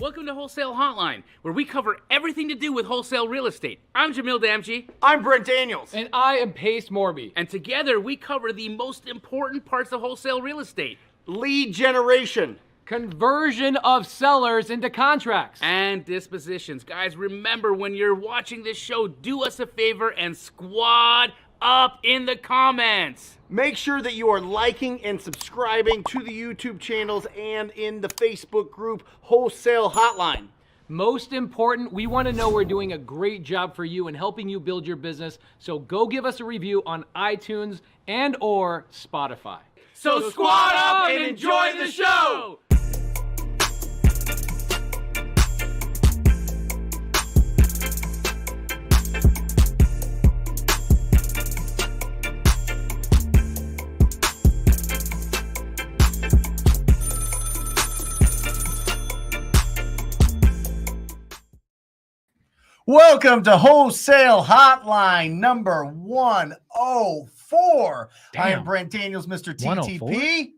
Welcome to Wholesale Hotline, where we cover everything to do with wholesale real estate. I'm Jamil Damji. I'm Brent Daniels. And I am Pace Morby. And together we cover the most important parts of wholesale real estate. Lead generation. Conversion of sellers into contracts. And dispositions. Guys, remember when you're watching this show, do us a favor and squad up in the comments. Make sure that you are liking and subscribing to the YouTube channels and in the Facebook group Wholesale Hotline. Most important, we want to know we're doing a great job for you and helping you build your business. So go give us a review on iTunes and or Spotify. So squad up and enjoy the show! Welcome to Wholesale Hotline number 104. I am Brent Daniels, Mr. TTP.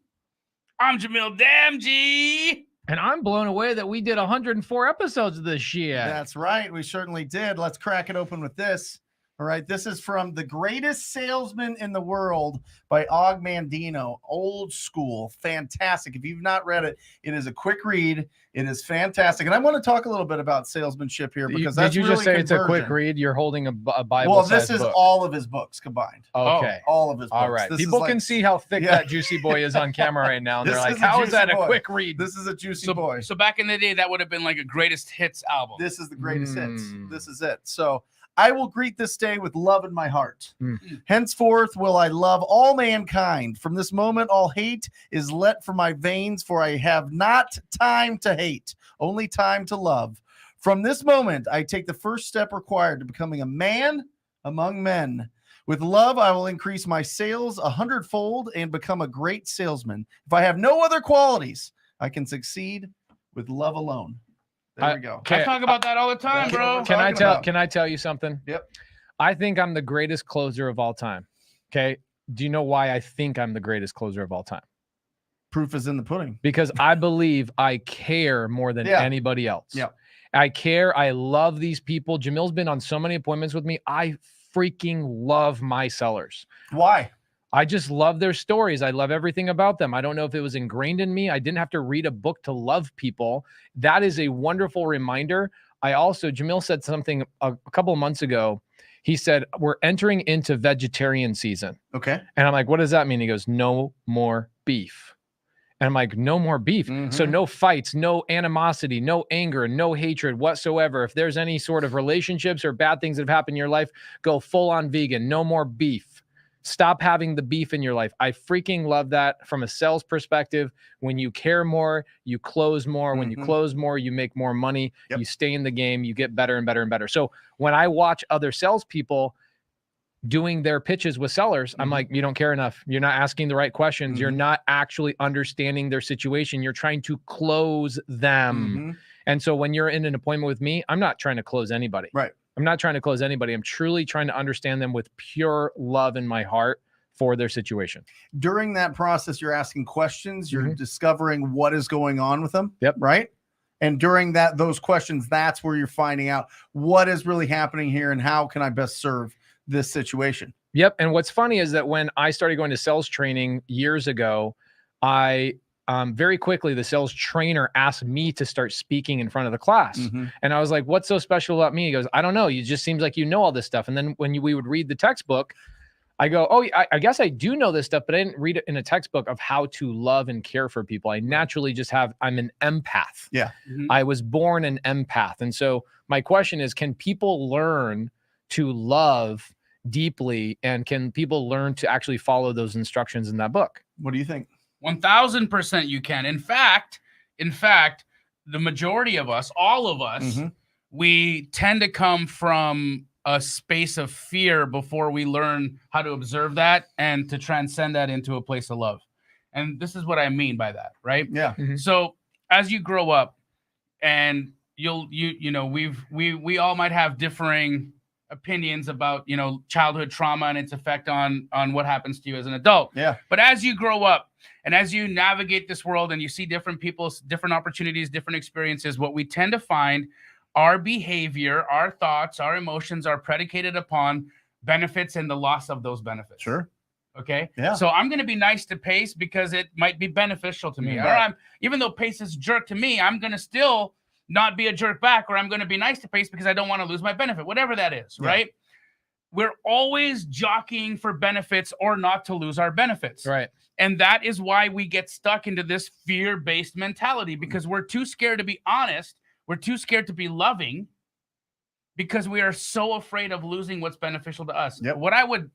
I'm Jamil Damji. And I'm blown away that we did 104 episodes this year. That's right. We certainly did. Let's crack it open with this. All right. This is from The Greatest Salesman in the World by Og Mandino. Old school. Fantastic. If you've not read it, it is a quick read. It is fantastic. And I want to talk a little bit about salesmanship here because that's Did you really just say conversion. It's a quick read? You're holding a Bible. Well, this is all of his books combined. Okay. All of his books. All right. This People is can see how thick that juicy boy is on camera right now. And they're like, how is that a quick read? This is a juicy boy. So back in the day, that would have been like a greatest hits album. This is the greatest hits. This is it. So I will greet this day with love in my heart. Henceforth will I love all mankind. From this moment, all hate is let from my veins, for I have not time to hate, only time to love. From this moment, I take the first step required to becoming a man among men. With love, I will increase my sales 100-fold and become a great salesman. If I have no other qualities, I can succeed with love alone. There we go. I talk about that all the time, bro. Can I tell you something? Yep. I think I'm the greatest closer of all time. Okay. Do you know why I think I'm the greatest closer of all time? Proof is in the pudding. Because I believe I care more than anybody else. Yeah. I care. I love these people. Jamil's been on so many appointments with me. I freaking love my sellers. Why? I just love their stories. I love everything about them. I don't know if it was ingrained in me. I didn't have to read a book to love people. That is a wonderful reminder. Jamil said something a couple of months ago. He said, we're entering into vegetarian season. Okay. And I'm like, what does that mean? He goes, no more beef. And I'm like, no more beef. So no fights, no animosity, no anger, no hatred whatsoever. If there's any sort of relationships or bad things that have happened in your life, go full on vegan, no more beef. Stop having the beef in your life. I freaking love that from a sales perspective. When you care more, you close more. When you close more, you make more money. Yep. You stay in the game. You get better and better and better. So when I watch other salespeople doing their pitches with sellers, I'm like, you don't care enough. You're not asking the right questions. You're not actually understanding their situation. You're trying to close them. And so when you're in an appointment with me, I'm not trying to close anybody. Right. I'm not trying to close anybody. I'm truly trying to understand them with pure love in my heart for their situation. During that process, you're asking questions. You're discovering what is going on with them. Yep. Right. And during those questions, that's where you're finding out what is really happening here and how can I best serve this situation. Yep. And what's funny is that when I started going to sales training years ago, very quickly, the sales trainer asked me to start speaking in front of the class. And I was like, what's so special about me? He goes, I don't know. You just seems like you know all this stuff. And then when we would read the textbook, I go, oh, I guess I do know this stuff, but I didn't read it in a textbook of how to love and care for people. I naturally just I'm an empath. Yeah. I was born an empath. And so my question is, can people learn to love deeply? And can people learn to actually follow those instructions in that book? What do you think? 1000% you can. In fact, the majority of us, all of us, we tend to come from a space of fear before we learn how to observe that and to transcend that into a place of love. And this is what I mean by that, right? Yeah. So as you grow up and we all might have differing opinions about, you know, childhood trauma and its effect on what happens to you as an adult. Yeah. But as you grow up and as you navigate this world and you see different people's different opportunities, different experiences, what we tend to find, our behavior, our thoughts, our emotions are predicated upon benefits and the loss of those benefits. Sure. Okay. Yeah. So I'm going to be nice to Pace because it might be beneficial to me. Right. Or even though Pace is a jerk to me, I'm going to still not be a jerk back, or I'm going to be nice to Pace because I don't want to lose my benefit, whatever that is. Yeah. Right. We're always jockeying for benefits or not to lose our benefits. Right. And that is why we get stuck into this fear-based mentality, because we're too scared to be honest. We're too scared to be loving because we are so afraid of losing what's beneficial to us. Yep. What I would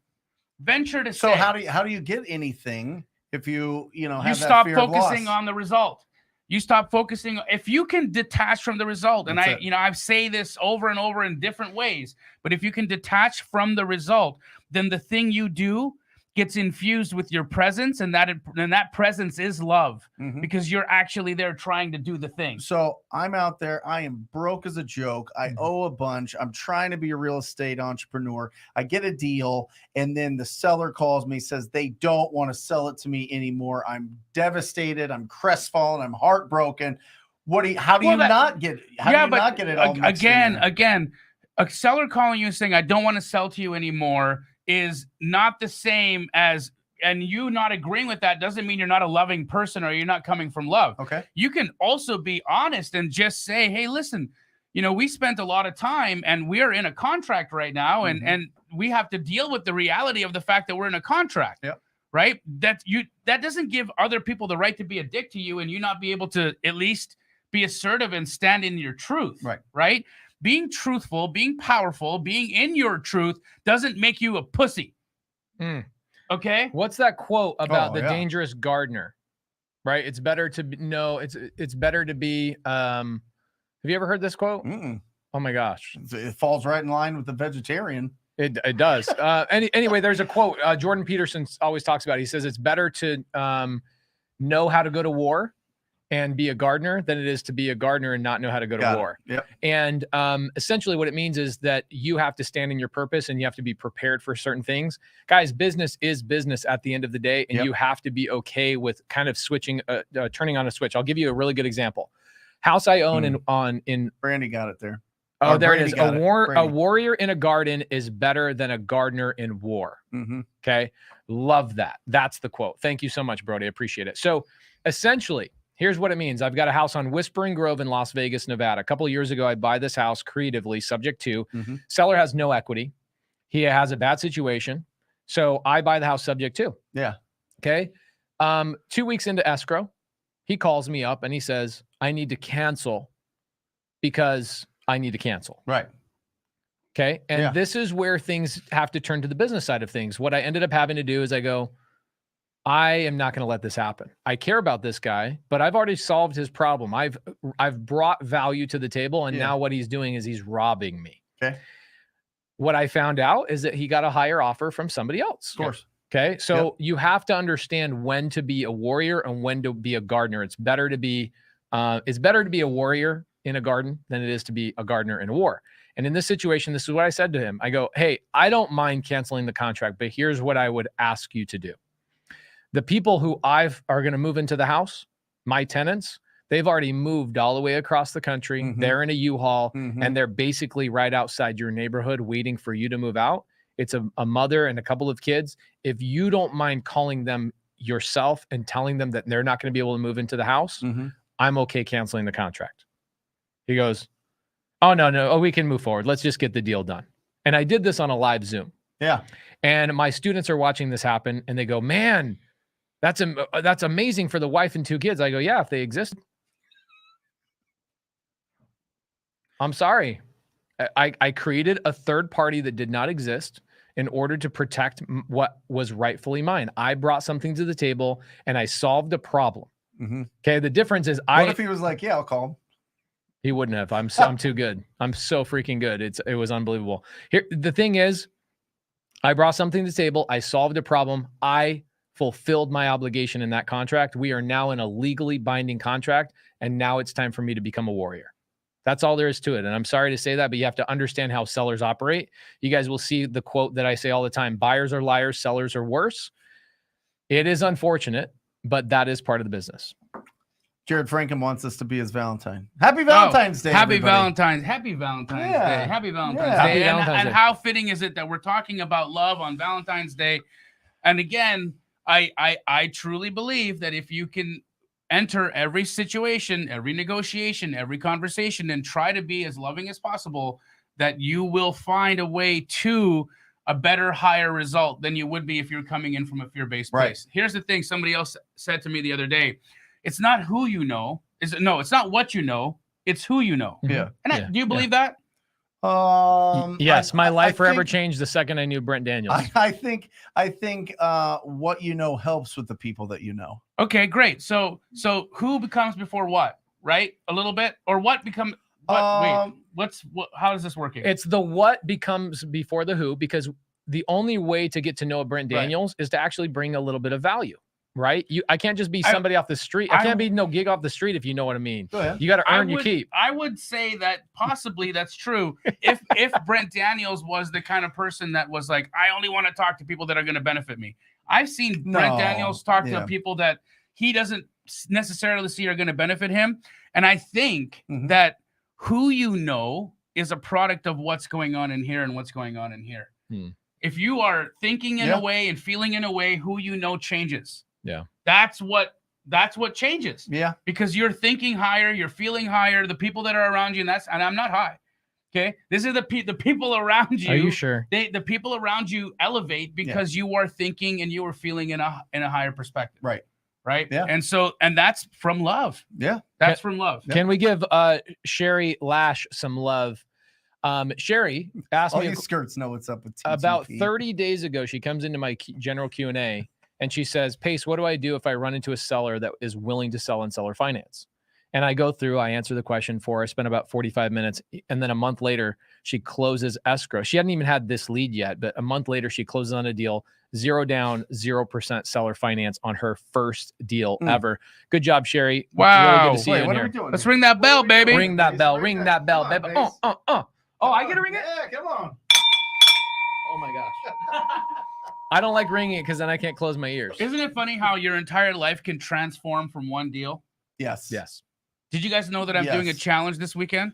venture to So say, how do you get anything if you have you that stop fear of focusing loss? on the result. You stop focusing. If you can detach from the result, and That's it. I say this over and over in different ways, but if you can detach from the result, then the thing you do gets infused with your presence, and that presence is love, Mhm. because you're actually there trying to do the thing. So I'm out there. I am broke as a joke. I owe a bunch. I'm trying to be a real estate entrepreneur. I get a deal, and then the seller calls me, says they don't want to sell it to me anymore. I'm devastated. I'm crestfallen. I'm heartbroken. How do you not get it all mixed in there? Again, a seller calling you and saying, I don't want to sell to you anymore, is not the same as, and you not agreeing with that doesn't mean you're not a loving person or you're not coming from love. Okay. You can also be honest and just say, hey, listen, we spent a lot of time and we're in a contract right now, and we have to deal with the reality of the fact that we're in a contract. Yep. Right? That doesn't give other people the right to be a dick to you and you not be able to at least be assertive and stand in your truth. Right. Right? Being truthful, being powerful, being in your truth doesn't make you a pussy. Okay? What's that quote about the yeah. dangerous gardener? Right? It's better to it's better to be have you ever heard this quote? Mm-mm. Oh my gosh. It falls right in line with the vegetarian. It does. Anyway, there's a quote Jordan Peterson always talks about. He says it's better to know how to go to war and be a gardener than it is to be a gardener and not know how to go to war. Yep. And essentially what it means is that you have to stand in your purpose and you have to be prepared for certain things. Guys, business is business at the end of the day, and you have to be okay with kind of switching, turning on a switch. I'll give you a really good example. House I own in Brandy got it there. Oh, there it is. Brandy got it. A warrior in a garden is better than a gardener in war. Mm-hmm. Okay. Love that. That's the quote. Thank you so much, Brody. I appreciate it. So essentially, here's what it means. I've got a house on Whispering Grove in Las Vegas, Nevada. A couple of years ago, I buy this house creatively, subject to. Seller has no equity. He has a bad situation. So I buy the house subject to. Yeah. Okay. 2 weeks into escrow, he calls me up and he says, I need to cancel because I need to cancel. Right. Okay. And this is where things have to turn to the business side of things. What I ended up having to do is I go, I am not going to let this happen. I care about this guy, but I've already solved his problem. I've brought value to the table, and now what he's doing is he's robbing me. Okay. What I found out is that he got a higher offer from somebody else. Of course. Okay. So you have to understand when to be a warrior and when to be a gardener. It's better to be a warrior in a garden than it is to be a gardener in a war. And in this situation, this is what I said to him. I go, hey, I don't mind canceling the contract, but here's what I would ask you to do. The people who are going to move into the house, my tenants, they've already moved all the way across the country. They're in a U-Haul, and they're basically right outside your neighborhood waiting for you to move out. It's a mother and a couple of kids. If you don't mind calling them yourself and telling them that they're not going to be able to move into the house, I'm okay canceling the contract. He goes, oh, no. Oh, we can move forward. Let's just get the deal done. And I did this on a live Zoom. Yeah. And my students are watching this happen, and they go, man, that's amazing for the wife and 2 kids. I go, yeah, if they exist. I'm sorry. I created a third party that did not exist in order to protect what was rightfully mine. I brought something to the table and I solved a problem. Okay. The difference is what if he was like, yeah, I'll call him? He wouldn't have. I'm too good. I'm so freaking good. It was unbelievable. Here, the thing is, I brought something to the table. I solved a problem. I fulfilled my obligation in that contract. We are now in a legally binding contract, and now it's time for me to become a warrior. That's all there is to it. And I'm sorry to say that, but you have to understand how sellers operate. You guys will see the quote that I say all the time: buyers are liars, sellers are worse. It is unfortunate, but that is part of the business. Jared Franken wants us to be his Valentine. Happy Valentine's Day. Happy everybody. Valentine's. Happy Valentine's Day. Happy Valentine's Day. And how fitting is it that we're talking about love on Valentine's Day? And again, I truly believe that if you can enter every situation, every negotiation, every conversation, and try to be as loving as possible, that you will find a way to a better, higher result than you would be if you're coming in from a fear-based place. Here's the thing. Somebody else said to me the other day, it's not who you know. It's not what you know. It's who you know. Yeah. And do you believe that? Yes, my life forever changed the second I knew Brent Daniels. I think what you know helps with the people that you know. Okay, great. So who becomes before what, right? A little bit, or what become what? How is this working? It's the what becomes before the who, because the only way to get to know a Brent Daniels is to actually bring a little bit of value. Right? I can't just be somebody off the street. I can't be no gig off the street, if you know what I mean. Go ahead. You got to earn your keep. I would say that possibly that's true. If Brent Daniels was the kind of person that was like, I only want to talk to people that are going to benefit me. I've seen Brent Daniels talk to people that he doesn't necessarily see are going to benefit him. And I think that who you know is a product of what's going on in here and what's going on in here. If you are thinking in a way and feeling in a way, who you know changes. Yeah. That's what changes. Yeah. Because you're thinking higher, you're feeling higher, the people that are around you, and I'm not high. Okay? This is the people around you. Are you sure? The people around you elevate because you are thinking and you are feeling in a higher perspective. Right. Right? Yeah. And that's from love. Yeah. That's from love. Can we give Sherry Lash some love? Sherry asked me. All these skirts know what's up with TTP. About 30 days ago, she comes into my general Q&A. And she says, Pace, what do I do if I run into a seller that is willing to sell on seller finance? And I go through, I answer the question for her. I spend about 45 minutes. And then a month later, she closes escrow. She hadn't even had this lead yet, but a month later, she closes on a deal, 0 down, 0% seller finance on her first deal ever. Good job, Sherry. Wow. Really good to see you in here. Let's ring that bell, baby. Ring that bell. Ring that bell, baby. Oh, I get to ring it? Yeah, come on. Oh, my gosh. I don't like ringing it because then I can't close my ears. Isn't it funny how your entire life can transform from one deal? Yes. Did you guys know that I'm doing a challenge this weekend?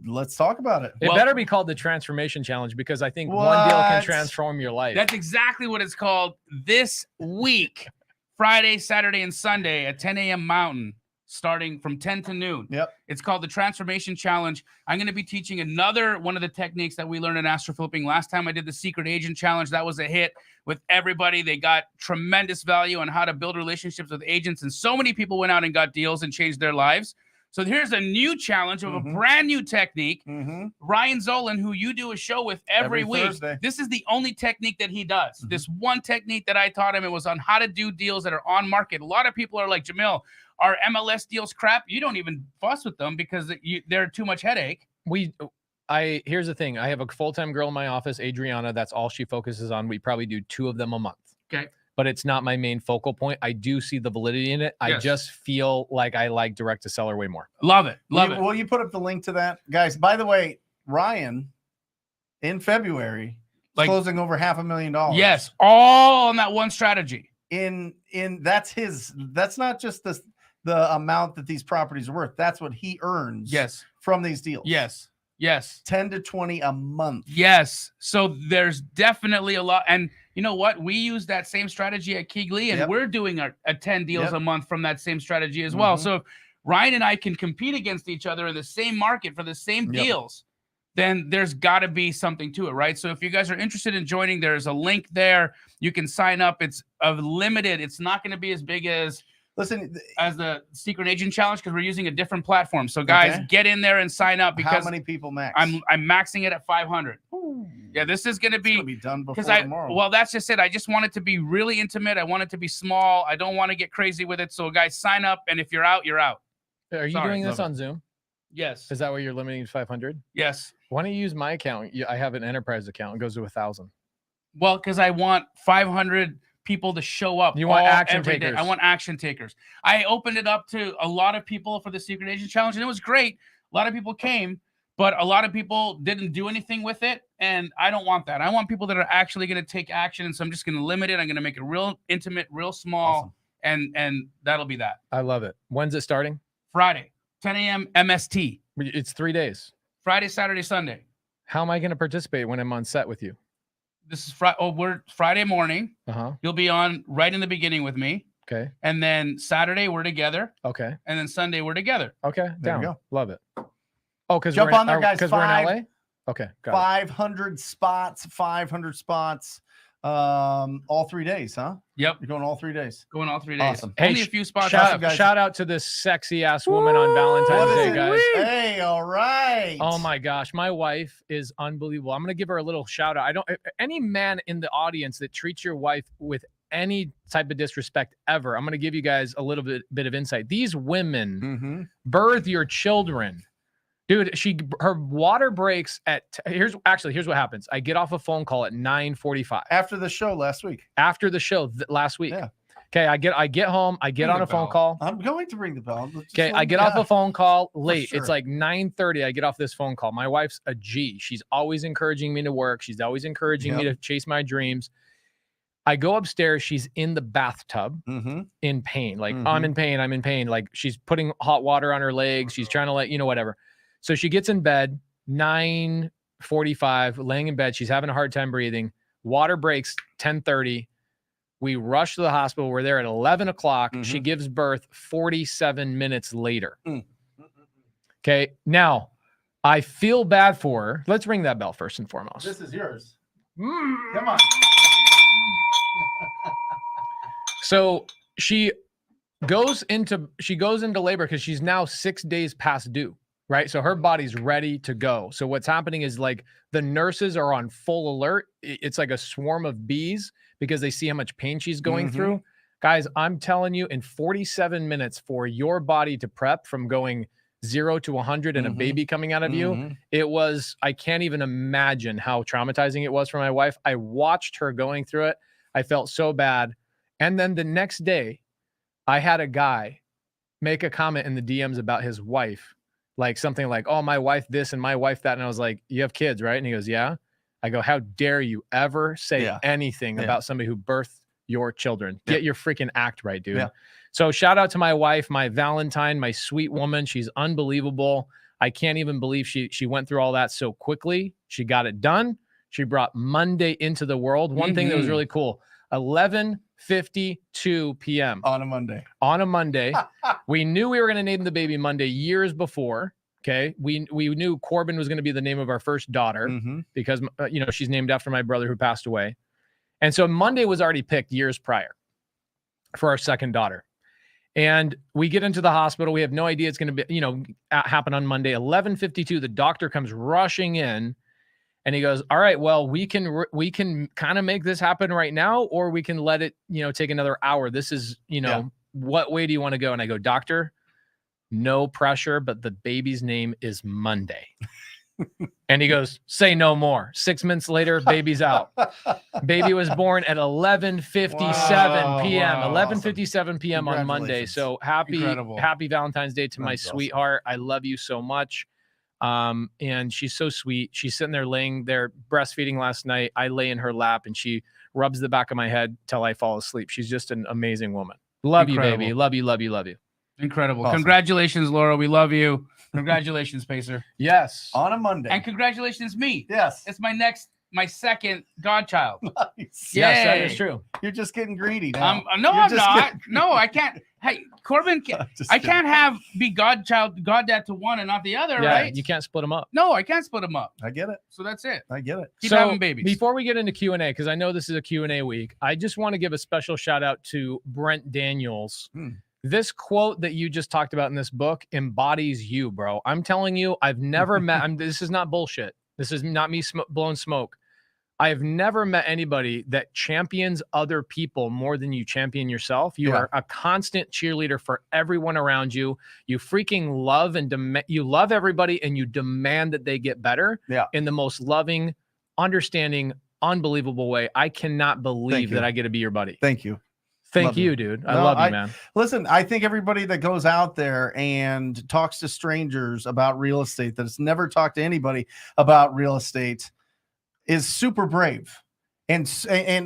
Let's talk about it. It better be called the Transformation Challenge, because I think one deal can transform your life. That's exactly what it's called this week. Friday, Saturday, and Sunday at 10 a.m. Mountain, starting from 10 to noon. Yep. It's called the Transformation Challenge. I'm going to be teaching another one of the techniques that we learned in Astro Flipping. Last time I did the Secret Agent Challenge. That was a hit with everybody. They got tremendous value on how to build relationships with agents. And so many people went out and got deals and changed their lives. So here's a new challenge of a brand new technique. Ryan Zolan, who you do a show with every week. Thursday. This is the only technique that he does. This one technique that I taught him, it was on how to do deals that are on market. A lot of people are like, Jamil, are MLS deals crap? You don't even fuss with them because they're too much headache. Here's the thing. I have a full-time girl in my office, Adriana. That's all she focuses on. We probably do 2 of them a month. Okay. But it's not my main focal point. I do see the validity in it. I just feel like I like direct to seller way more. Love it. Love it. Will you put up the link to that? Guys, by the way, Ryan, in February, closing over $500,000. Yes. All on that one strategy. That's not just the amount that these properties are worth. That's what he earns from these deals. Yes. 10 to 20 a month. Yes. So there's definitely a lot. And you know what? We use that same strategy at Keegley, and we're doing a 10 deals a month from that same strategy as well. So if Ryan and I can compete against each other in the same market for the same deals, then there's got to be something to it, right? So if you guys are interested in joining, there's a link there. You can sign up. It's limited. It's not going to be as big as the Secret Agent Challenge because we're using a different platform. So guys, get in there and sign up because how many people max? I'm maxing it at 500. Ooh. Yeah, this is going to be done before tomorrow. Well, that's just it. I just want it to be really intimate. I want it to be small. I don't want to get crazy with it. So guys, sign up, and if you're out, you're out. Are you doing this on Zoom? Yes. Is that where you're limiting to 500? Yes. Why don't you use my account? I have an enterprise account. It goes to 1,000. Well, because I want 500 people to show up. You want action takers. I want action takers. I opened it up to a lot of people for the Secret Agent Challenge, and it was great. A lot of people came, but a lot of people didn't do anything with it. And I don't want that. I want people that are actually going to take action. And so I'm just going to limit it. I'm going to make it real intimate, real small. Awesome. And that'll be that. I love it. When's it starting? Friday, 10 a.m. MST. It's 3 days. Friday, Saturday, Sunday. How am I going to participate when I'm on set with you? This is we're Friday morning. You'll be on right in the beginning with me. Okay. And then Saturday we're together. Okay. And then Sunday we're together. Okay. There we go. Love it. Oh, because jump on there, guys. Because we're in LA. Okay. Got 500 spots. 500 spots. All 3 days, huh? Yep. You're going all 3 days. Going all 3 days. Awesome. Hey, only a few spots. Shout out to this sexy ass woman on Valentine's Day, guys. Hey, all right. Oh my gosh, my wife is unbelievable. I'm gonna give her a little shout out. Any man in the audience that treats your wife with any type of disrespect ever, I'm gonna give you guys a little bit of insight. These women birth your children. Dude, her water breaks at here's what happens. I get off a phone call at 9:45 after the show last week. After the show last week. Yeah. Okay, I get home, I get on a phone call. I'm going to ring the bell. Okay, I get off a phone call late. Sure. It's like 9:30. I get off this phone call. My wife's a G. She's always encouraging me to work. She's always encouraging me to chase my dreams. I go upstairs. She's in the bathtub in pain. Like, I'm in pain. Like, she's putting hot water on her legs. She's trying to whatever. So she gets in bed, 9:45, laying in bed. She's having a hard time breathing. Water breaks 10:30. We rush to the hospital. We're there at 11 o'clock. She gives birth 47 minutes later. Okay. Now, I feel bad for her. Let's ring that bell first and foremost. This is yours. Come on. So she goes into labor because she's now 6 days past due. Right. So her body's ready to go. So what's happening is like the nurses are on full alert. It's like a swarm of bees because they see how much pain she's going through. Guys, I'm telling you, in 47 minutes for your body to prep from going 0 to 100 and a baby coming out of you, I can't even imagine how traumatizing it was for my wife. I watched her going through it. I felt so bad. And then the next day, I had a guy make a comment in the DMs about his wife. Like something like, oh, my wife this and my wife that. And I was like, you have kids, right? And he goes, yeah. I go, how dare you ever say anything about somebody who birthed your children? Get your freaking act right, dude. Yeah. So shout out to my wife, my Valentine, my sweet woman. She's unbelievable. I can't even believe she went through all that so quickly. She got it done. She brought Monday into the world. One thing that was really cool, 11:52 p.m. on a Monday. We knew we were going to name the baby Monday years before. Okay. We knew Corbin was going to be the name of our first daughter because, she's named after my brother who passed away. And so Monday was already picked years prior for our second daughter. And we get into the hospital. We have no idea it's going to be, happen on Monday, 11:52. The doctor comes rushing in. And he goes, all right, well, we can kind of make this happen right now, or we can let it, take another hour. This is, what way do you want to go? And I go, doctor, no pressure, but the baby's name is Monday. And he goes, say no more. 6 minutes later, baby's out. Baby was born at 11:57 p.m. 11:57 p.m. on Monday. So happy Valentine's Day to my sweetheart. I love you so much. And she's so sweet. She's sitting there laying there breastfeeding last night. I lay in her lap and she rubs the back of my head till I fall asleep. She's just an amazing woman. Love you, baby. Love you. Incredible. Awesome. Congratulations, Laura. We love you. Congratulations, Pacer. Yes. On a Monday. And congratulations, me. Yes. It's my second godchild. Nice. Yes, that is true. You're just getting greedy now. I'm not. No, I can't. Hey, Corbin, I can't be goddad to one and not the other, right? You can't split them up. No, I can't split them up. I get it. So that's it. I get it. Keep having babies. Before we get into Q&A, because I know this is a Q&A week, I just want to give a special shout out to Brent Daniels. This quote that you just talked about in this book embodies you, bro. I'm telling you, I've never met, this is not bullshit. This is not me blowing smoke. I've never met anybody that champions other people more than you champion yourself. You are a constant cheerleader for everyone around you. You freaking love you love everybody and you demand that they get better in the most loving, understanding, unbelievable way. I cannot believe that I get to be your buddy. Thank you. Thank Love you, dude. I No, love you, man. Listen, I think everybody that goes out there and talks to strangers about real estate, that's never talked to anybody about real estate, is super brave and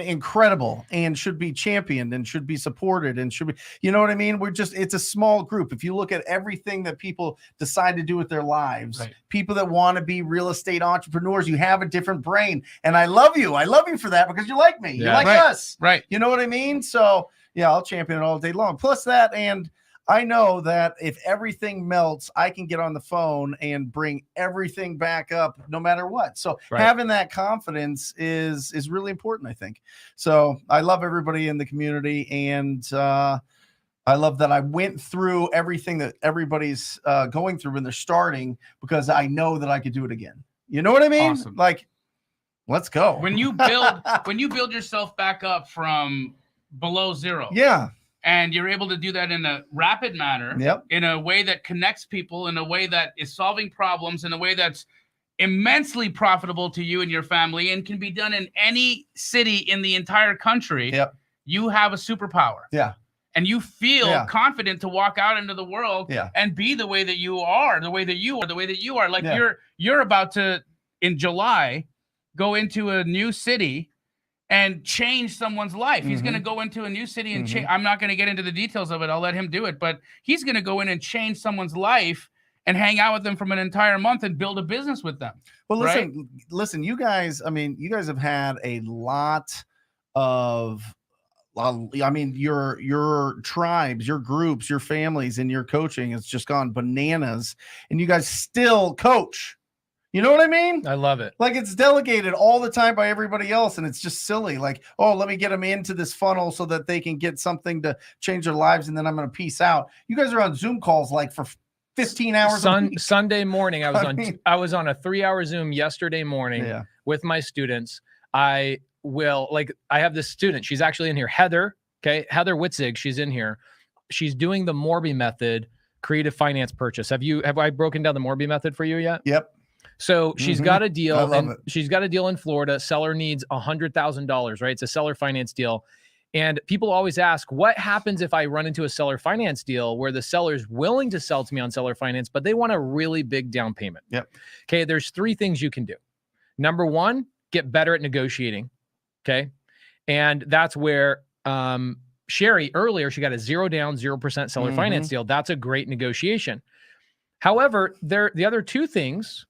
incredible and should be championed and should be supported and should be, you know what I mean? It's a small group. If you look at everything that people decide to do with their lives, Right. people that want to be real estate entrepreneurs, you have a different brain. And I love you. I love you for that because you like me. You Yeah. like Right. us. Right. You know what I mean? So yeah, I'll champion it all day long. Plus that, and I know that if everything melts, I can get on the phone and bring everything back up no matter what. So Right. having that confidence is really important, I think. So I love everybody in the community, and I love that I went through everything that everybody's going through when they're starting, because I know that I could do it again. You know what I mean? Awesome. Like, let's go. When you build yourself back up from below zero, Yeah. and you're able to do that in a rapid manner, Yep. in a way that connects people, in a way that is solving problems, in a way that's immensely profitable to you and your family, and can be done in any city in the entire country, Yep. you have a superpower. Yeah. And you feel Yeah. confident to walk out into the world Yeah. and be the way that you are, the way that you are, the way that you are. Like Yeah. you're about to, in July, go into a new city and change someone's life. He's going to go into a new city and change. I'm not going to get into the details of it. I'll let him do it. But he's going to go in and change someone's life and hang out with them from an entire month and build a business with them. Well, right? listen, you guys, I mean, you guys have had a lot of, I mean, your tribes, your groups, your families, and your coaching has just gone bananas, and you guys still coach. You know what I mean? I love it. Like, it's delegated all the time by everybody else, and it's just silly. Like, oh, let me get them into this funnel so that they can get something to change their lives, and then I'm going to peace out. You guys are on Zoom calls like for 15 hours a week. Sunday morning, I was on a 3-hour Zoom yesterday morning with my students. I have this student. She's actually in here. Heather Heather Witzig. She's in here. She's doing the Morby method, creative finance purchase. Have I broken down the Morby method for you yet? Yep. So she's got a deal. I love it. She's got a deal in Florida. Seller needs $100,000, right? It's a seller finance deal. And people always ask, what happens if I run into a seller finance deal where the seller's willing to sell to me on seller finance, but they want a really big down payment? Yep. Okay. There's 3 things you can do. Number 1, get better at negotiating. Okay. And that's where, Sherry earlier, she got a 0 down, 0% seller finance deal. That's a great negotiation. However, the other 2 things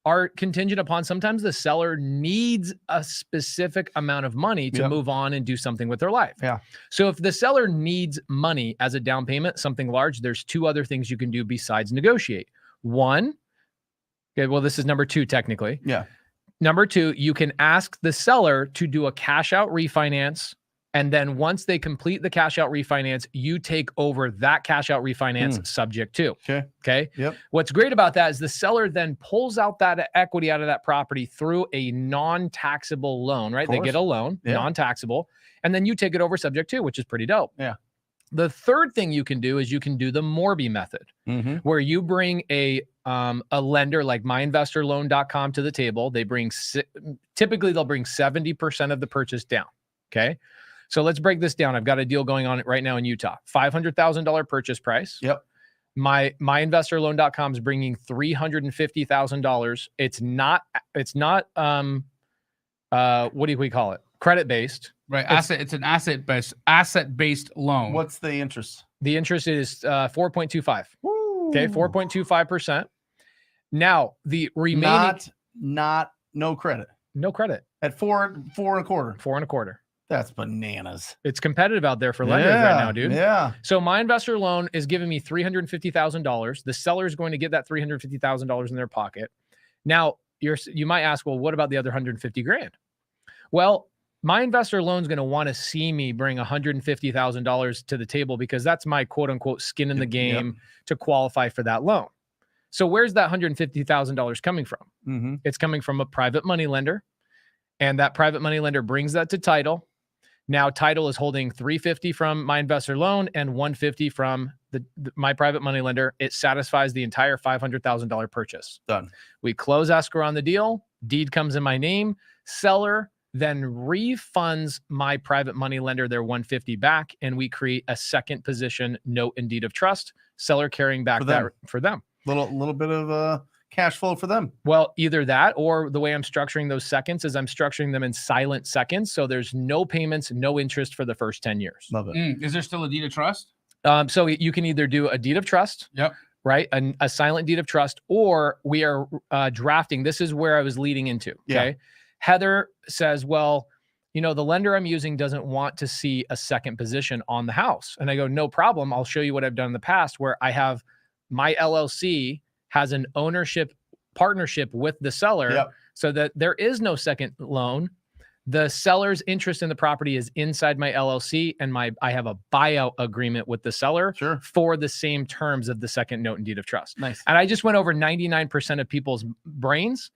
are contingent upon sometimes the seller needs a specific amount of money to move on and do something with their life. Yeah. So if the seller needs money as a down payment, something large, there's 2 other things you can do besides negotiate. 1, okay, well, this is number 2 technically. Yeah. Number 2, you can ask the seller to do a cash out refinance. And then once they complete the cash out refinance, you take over that cash out refinance subject to. Okay. Yep. What's great about that is the seller then pulls out that equity out of that property through a non-taxable loan, right? They get a loan, non-taxable, and then you take it over subject to, which is pretty dope. Yeah. The third thing you can do is you can do the Morby method, where you bring a lender like myinvestorloan.com to the table. They bring, typically they'll bring 70% of the purchase down. Okay. So let's break this down. I've got a deal going on right now in Utah, $500,000 purchase price. Yep. myinvestorloan.com is bringing $350,000. It's not, what do we call it? Credit based. Right. It's an asset-based loan. What's the interest? The interest is 4.25. Okay. 4.25%. Now the remaining, no credit no credit at 4.25. 4.25. That's bananas. It's competitive out there for lenders right now, dude. Yeah. So my investor loan is giving me $350,000. The seller is going to get that $350,000 in their pocket. Now you might ask, well, what about the other $150,000? Well, my investor loan is going to want to see me bring $150,000 to the table because that's my quote unquote skin in the game to qualify for that loan. So where's that $150,000 coming from? It's coming from a private money lender, and that private money lender brings that to title. Now title is holding $350 from my investor loan and $150 from my private money lender. It satisfies the entire $500,000 purchase. Done. We close escrow on the deal. Deed comes in my name. Seller then refunds my private money lender their $150 back, and we create a second position note and deed of trust, seller carrying back that for them. Little bit of cash flow for them. Well, either that, or the way I'm structuring those seconds is I'm structuring them in silent seconds. So there's no payments, no interest for the first 10 years. Love it. Is there still a deed of trust? So you can either do a deed of trust. Yep. Right. A silent deed of trust, or we are drafting. This is where I was leading into. Okay. Yeah. Heather says, well, you know, the lender I'm using doesn't want to see a second position on the house. And I go, no problem. I'll show you what I've done in the past, where I have my LLC has an ownership partnership with the seller, so that there is no second loan. The seller's interest in the property is inside my LLC, and I have a buyout agreement with the seller for the same terms of the second note and deed of trust. Nice. And I just went over 99% of people's brains.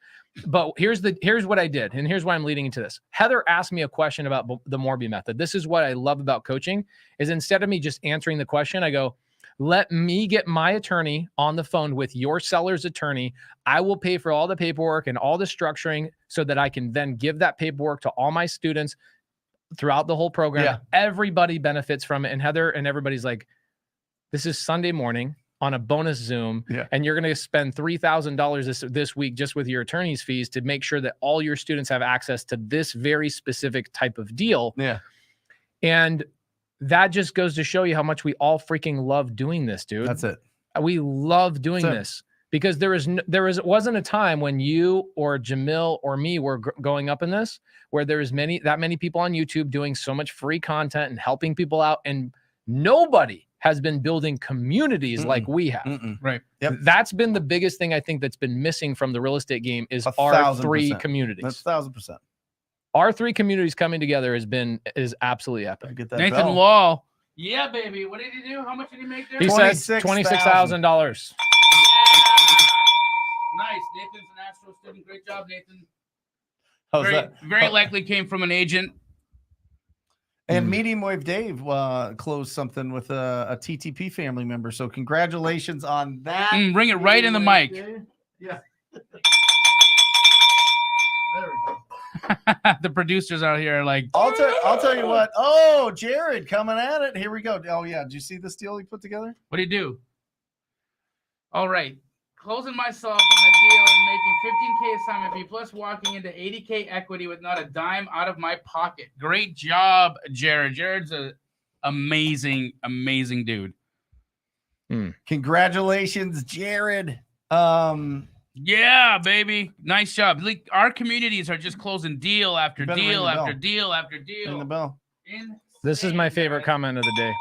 But here's what I did, and here's why I'm leading into this. Heather asked me a question about the Morby method. This is what I love about coaching, is instead of me just answering the question, I go, let me get my attorney on the phone with your seller's attorney. I will pay for all the paperwork and all the structuring so that I can then give that paperwork to all my students throughout the whole program. Yeah. Everybody benefits from it. And Heather and everybody's like, this is Sunday morning on a bonus Zoom, and you're going to spend $3,000 this week just with your attorney's fees to make sure that all your students have access to this very specific type of deal. Yeah. And that just goes to show you how much we all freaking love doing this, dude. That's it. We love doing this because there wasn't a time when you or Jamil or me were going up in this where there was that many people on YouTube doing so much free content and helping people out, and nobody has been building communities like we have. Right. Yep. That's been the biggest thing I think that's been missing from the real estate game is our 3 communities. That's 1,000%. Our 3 communities coming together is absolutely epic. Get that Nathan bell. Wall. Yeah, baby. What did he do? How much did he make there? He said $26,000. Nice. Nathan's an Astro student. Great job, Nathan. How's that? Very likely came from an agent. And Medium Wave Dave closed something with a TTP family member. So congratulations on that. Bring it right in the mic. Yeah. There we go. The producers out here are like, I'll tell you what. Oh, Jared coming at it. Here we go. Oh, yeah. Did you see this deal he put together? What do you do? All right. Closing myself on a deal and making 15K assignment fee plus walking into 80K equity with not a dime out of my pocket. Great job, Jared. Jared's an amazing, amazing dude. Congratulations, Jared. Yeah, baby. Nice job. Like, our communities are just closing deal after Better deal ring the after bell. deal after deal. Ring the bell. This is my Insane, favorite guys. comment of the day.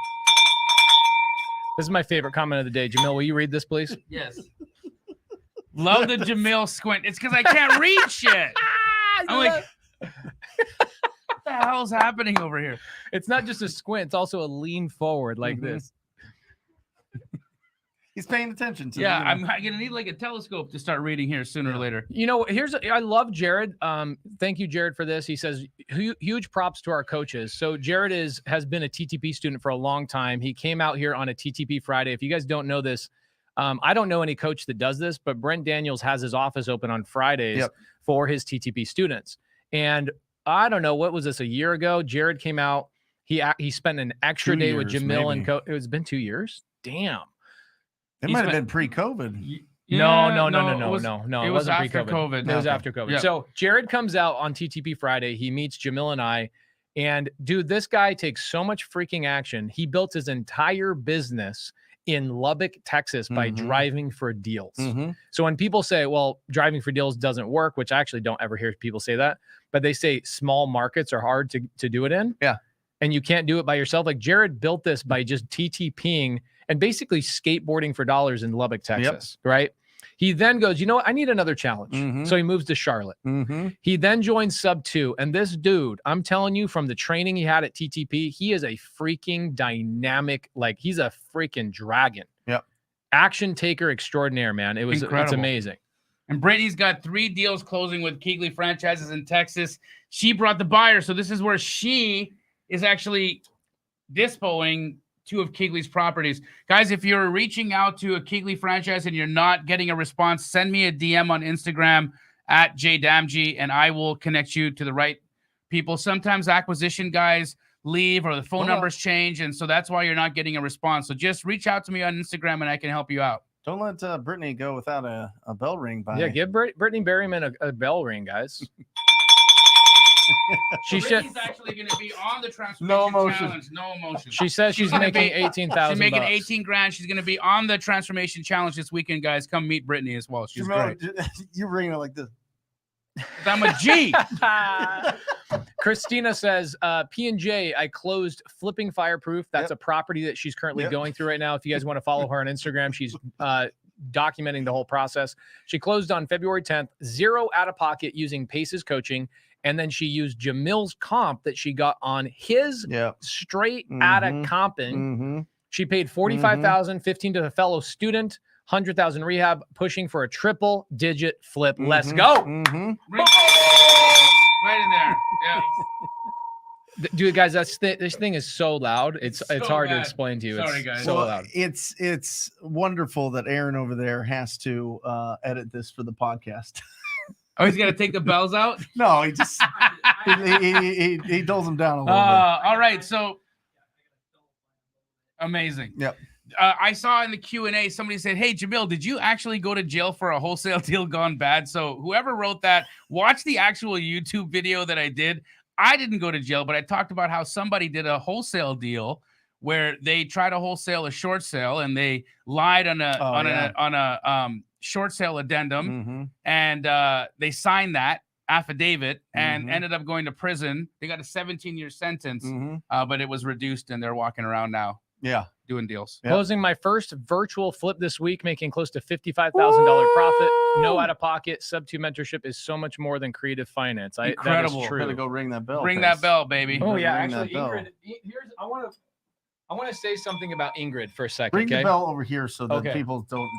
This is my favorite comment of the day. Jamil, will you read this, please? Yes. Love the Jamil squint. It's because I can't read shit. I'm like, what the hell's happening over here? It's not just a squint, it's also a lean forward like this. He's paying attention to Yeah, the, I'm going to need like a telescope to start reading here sooner or later. You know, I love Jared. Thank you, Jared, for this. He says, huge props to our coaches. So Jared has been a TTP student for a long time. He came out here on a TTP Friday. If you guys don't know this, I don't know any coach that does this, but Brent Daniels has his office open on Fridays for his TTP students. And I don't know, what was this, a year ago? Jared came out. He spent an extra day with Jamil and coach. It's been 2 years. Damn. It might have been pre-COVID. No. It It was wasn't after pre-COVID. COVID. It was after COVID. Yeah. So Jared comes out on TTP Friday. He meets Jamil and I. And dude, this guy takes so much freaking action. He built his entire business in Lubbock, Texas by driving for deals. So when people say, well, driving for deals doesn't work, which I actually don't ever hear people say that, but they say small markets are hard to do it in. Yeah. And you can't do it by yourself. Like Jared built this by just TTPing and basically skateboarding for dollars in Lubbock, Texas, right? He then goes, you know what? I need another challenge. So he moves to Charlotte. He then joins Sub 2. And this dude, I'm telling you, from the training he had at TTP, he is a freaking dynamic, like he's a freaking dragon. Yep. Action taker extraordinaire, man. It's amazing. And Brittany's got 3 deals closing with Keegley franchises in Texas. She brought the buyer. So this is where she is actually dispoing 2 of Keegley's properties. Guys, if you're reaching out to a Keegley franchise and you're not getting a response, send me a DM on Instagram at @JDamji, and I will connect you to the right people. Sometimes acquisition guys leave or the phone numbers change, and so that's why you're not getting a response. So just reach out to me on Instagram and I can help you out. Don't let Brittany go without a bell ring by. Yeah, give Brittany Berryman a bell ring, guys. She's actually going to be on the transformation challenge. No emotion. She says she's making $18,000. She's making 18 grand. She's going to be on the transformation challenge this weekend, guys. Come meet Brittany as well. She's great. You're ringing it like this. I'm a G. Christina says, P&J, I closed Flipping Fireproof. That's a property that she's currently going through right now. If you guys want to follow her on Instagram, she's documenting the whole process. She closed on February 10th, 0 out of pocket using Pace's coaching. And then she used Jamil's comp that she got on his straight out of comping. She paid $45,000, $15,000 to a fellow student, $100,000 rehab, pushing for a triple-digit flip. Let's go. Right in there. Yeah. Dude, guys, this thing is so loud. It's so hard to bad. explain to you. Sorry, it's guys. so loud. It's wonderful that Aaron over there has to edit this for the podcast. Oh, he's got to take the bells out? No, he just he dulls them down a little bit. All right, so amazing. Yep. I saw in the Q&A somebody said, "Hey, Jamil, did you actually go to jail for a wholesale deal gone bad?" So whoever wrote that, watch the actual YouTube video that I did. I didn't go to jail, but I talked about how somebody did a wholesale deal where they tried to wholesale a short sale and they lied on a short sale addendum, and they signed that affidavit and ended up going to prison. They got a 17-year sentence, but it was reduced, and they're walking around now. Yeah, doing deals. Closing my first virtual flip this week, making close to $55,000 profit. No out of pocket. Sub-2 mentorship is so much more than creative finance. Incredible. That is true. Better go ring that bell. Ring that bell, baby. Oh yeah, Ring actually, that bell. Ingrid. I want to say something about Ingrid for a second. Ring okay? the bell over here so that people don't.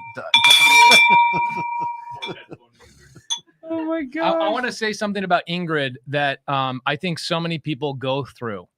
Oh my god! I want to say something about Ingrid that I think so many people go through.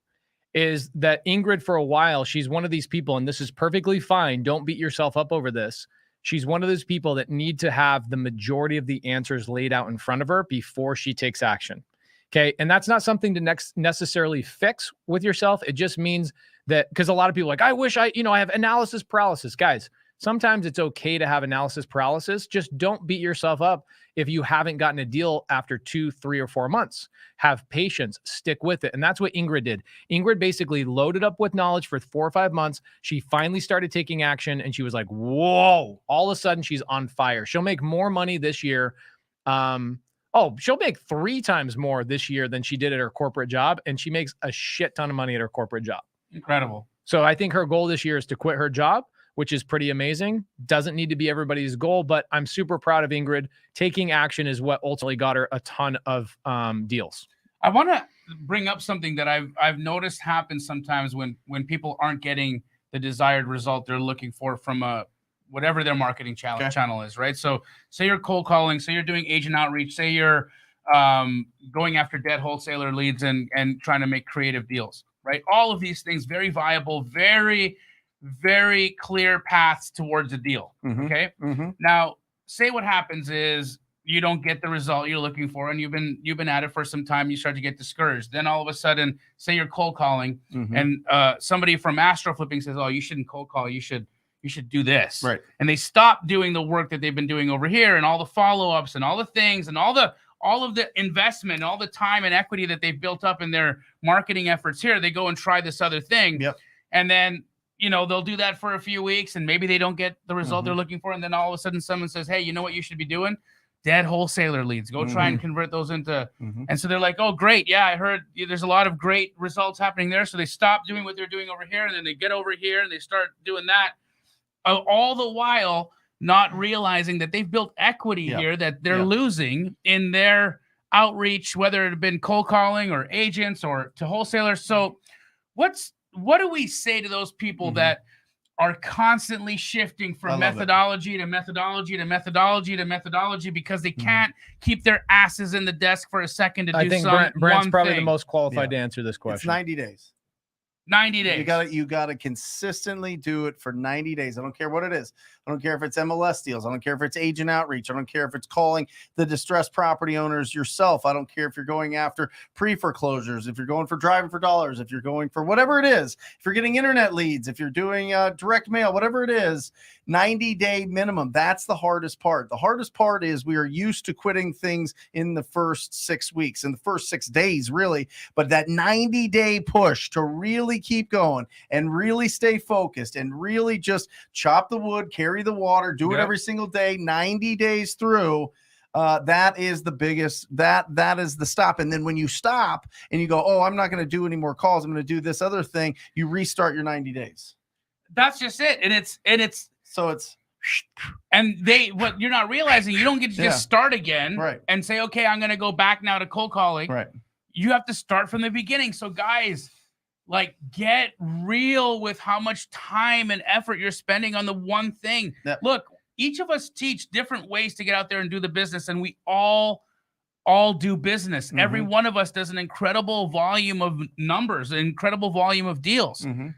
Is that Ingrid for a while, she's one of these people, and this is perfectly fine. Don't beat yourself up over this. She's one of those people that need to have the majority of the answers laid out in front of her before she takes action. Okay. And that's not something to necessarily fix with yourself. It just means that, because a lot of people are like, I wish I have analysis paralysis. Guys, sometimes it's okay to have analysis paralysis. Just don't beat yourself up if you haven't gotten a deal after 2, 3, or 4 months. Have patience, stick with it. And that's what Ingrid did. Ingrid basically loaded up with knowledge for 4 or 5 months. She finally started taking action, and she was like, whoa, all of a sudden she's on fire. She'll make more money this year. She'll make 3 times more this year than she did at her corporate job. And she makes a shit ton of money at her corporate job. Incredible. So I think her goal this year is to quit her job, which is pretty amazing. Doesn't need to be everybody's goal, but I'm super proud of Ingrid. Taking action is what ultimately got her a ton of deals. I want to bring up something that I've noticed happens sometimes when people aren't getting the desired result they're looking for from whatever their marketing channel is, right? So say you're cold calling, say you're doing agent outreach, say you're going after dead wholesaler leads and trying to make creative deals, right? All of these things, very viable, very, very clear paths towards a deal. Okay. Now, say what happens is you don't get the result you're looking for, and you've been at it for some time. You start to get discouraged. Then all of a sudden, say you're cold calling, and somebody from Astro Flipping says, "Oh, you shouldn't cold call. You should do this." Right. And they stop doing the work that they've been doing over here, and all the follow-ups, and all the things, and all of the investment, all the time and equity that they've built up in their marketing efforts here. They go and try this other thing, and then they'll do that for a few weeks, and maybe they don't get the result they're looking for. And then all of a sudden someone says, "Hey, you know what you should be doing? Dead wholesaler leads. Go try and convert those into," and so they're like, "Oh, great. Yeah, I heard there's a lot of great results happening there." So they stop doing what they're doing over here, and then they get over here and they start doing that. All the while not realizing that they've built equity here that they're losing in their outreach, whether it had been cold calling or agents or to wholesalers. So what do we say to those people that are constantly shifting from methodology to methodology to methodology to methodology because they can't keep their asses in the desk for a second to do something? I think Brent's probably the most qualified to answer this question. It's 90 days. 90 days. You gotta consistently do it for 90 days. I don't care what it is. I don't care if it's MLS deals. I don't care if it's agent outreach. I don't care if it's calling the distressed property owners yourself. I don't care if you're going after pre-foreclosures, if you're going for driving for dollars, if you're going for whatever it is, if you're getting internet leads, if you're doing direct mail, whatever it is, 90-day minimum. That's the hardest part. The hardest part is we are used to quitting things in the first 6 weeks, in the first 6 days, really. But that 90-day push to really keep going and really stay focused and really just chop the wood, carry the water, do it every single day, 90 days through. That is the biggest, that is the stop. And then when you stop and you go, oh, I'm not going to do any more calls, I'm going to do this other thing, you restart your 90 days. That's just it. And it's what you're not realizing, you don't get to just start again and say, okay, I'm going to go back now to cold calling. Right. You have to start from the beginning. So guys, like, get real with how much time and effort you're spending on the one thing. Yep. Look, each of us teach different ways to get out there and do the business, and we all do business. Mm-hmm. Every one of us does an incredible volume of numbers, an incredible volume of deals. Mm-hmm.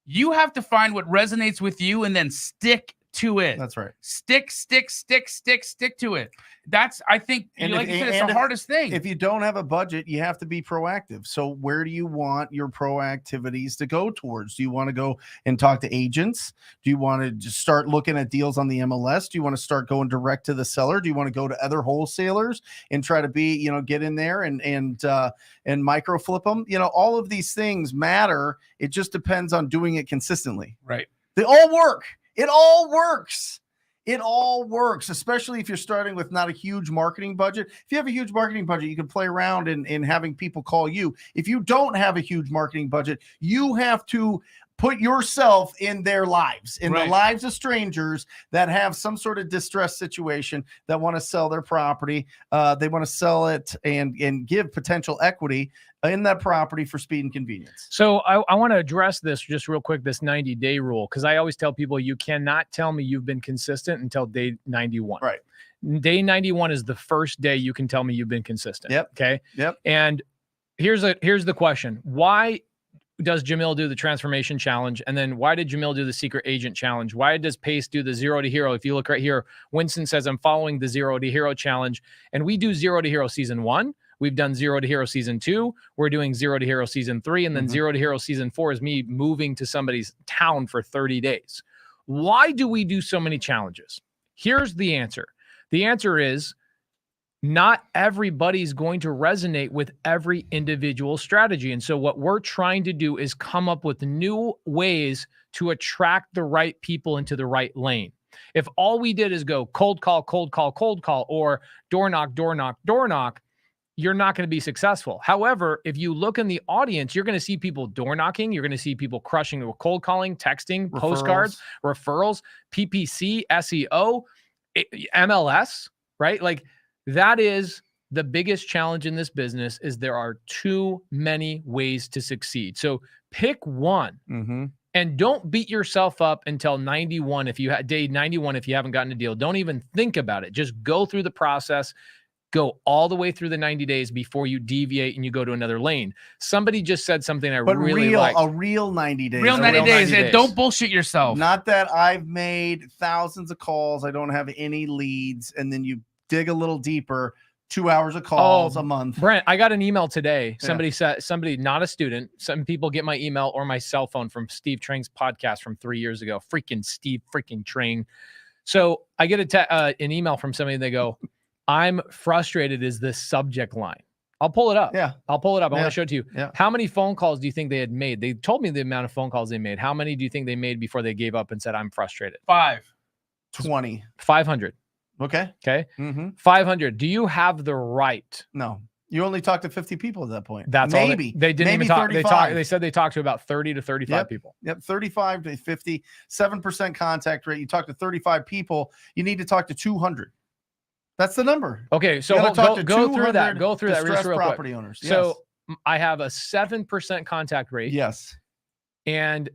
You have to find what resonates with you and then stick to it. That's right. Stick to it. That's, I think, like you said, it's the hardest thing. If you don't have a budget, you have to be proactive. So where do you want your proactivities to go towards? Do you want to go and talk to agents? Do you want to just start looking at deals on the MLS? Do you want to start going direct to the seller? Do you want to go to other wholesalers and try to be, get in there and micro flip them? All of these things matter. It just depends on doing it consistently. Right. They all work. It all works. It all works, especially if you're starting with not a huge marketing budget. If you have a huge marketing budget, you can play around in having people call you. If you don't have a huge marketing budget, you have to put yourself in their lives, in the lives of strangers that have some sort of distress situation, that want to sell their property. They want to sell it and give potential equity in that property for speed and convenience. So I want to address this just real quick, this 90-day rule, because I always tell people you cannot tell me you've been consistent until day 91. Right. Day 91 is the first day you can tell me you've been consistent. Yep. Okay. Yep. And here's the question. Why does Jamil do the transformation challenge? And then why did Jamil do the secret agent challenge? Why does Pace do the 0 to hero? If you look right here, Winston says, I'm following the 0 to hero challenge. And we do 0 to hero season 1. We've done 0 to hero season 2. We're doing 0 to hero season 3. And then 0 to hero season 4 is me moving to somebody's town for 30 days. Why do we do so many challenges? Here's the answer. The answer is not everybody's going to resonate with every individual strategy. And so what we're trying to do is come up with new ways to attract the right people into the right lane. If all we did is go cold call, or door knock, you're not going to be successful. However, if you look in the audience, you're going to see people door knocking. You're going to see people crushing with cold calling, texting, postcards, referrals, PPC, SEO, MLS, right? Like, that is the biggest challenge in this business, is there are too many ways to succeed. So pick one and don't beat yourself up until 91. If you had day 91, if you haven't gotten a deal, don't even think about it. Just go through the process. Go all the way through the 90 days before you deviate and you go to another lane. Somebody just said something really like. A real 90 days. Real 90 days. And don't bullshit yourself. Not that I've made thousands of calls, I don't have any leads, and then you dig a little deeper, 2 hours of calls a month. Brent, I got an email today. Somebody said, not a student. Some people get my email or my cell phone from Steve Trang's podcast from 3 years ago. Freaking Steve freaking Trang. So I get an email from somebody and they go, I'm frustrated is the subject line. I'll pull it up. Yeah. I'll pull it up. I want to show it to you. Yeah. How many phone calls do you think they had made? They told me the amount of phone calls they made. How many do you think they made before they gave up and said, I'm frustrated? 20. 500. Okay. 500. Do you have the right? No. You only talked to 50 people at that point. That's maybe. All they didn't maybe even talk. 35. They said they talked to about 30 to 35 people. Yep. 35 to 50, 7% contact rate. You talk to 35 people. You need to talk to 200. That's the number. Okay, so go through that. Go through that real quick. Property owners. Yes. So I have a 7% contact rate. Yes. And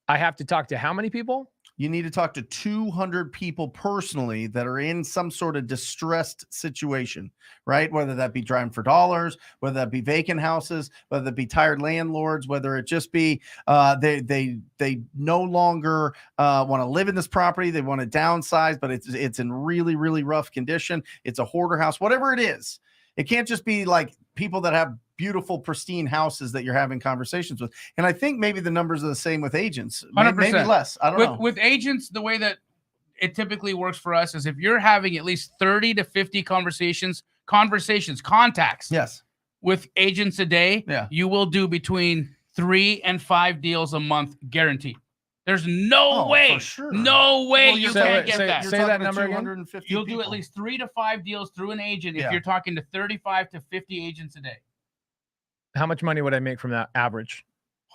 I have to talk to how many people? You need to talk to 200 people personally that are in some sort of distressed situation, right? Whether that be driving for dollars, whether that be vacant houses, whether it be tired landlords, whether it just be they no longer want to live in this property, they want to downsize, but it's in really, really rough condition. It's a hoarder house, whatever it is. It can't just be like people that have beautiful, pristine houses that you're having conversations with. And I think maybe the numbers are the same with agents. 100%. Maybe less. I don't know. With agents, the way that it typically works for us is if you're having at least 30 to 50 contacts Yes. with agents a day, you will do between 3 and 5 deals a month guaranteed. There's no way, for sure. No way you can't get that. that. Say that number again. You'll do at least 3 to 5 deals through an agent if you're talking to 35 to 50 agents a day. How much money would I make from that average?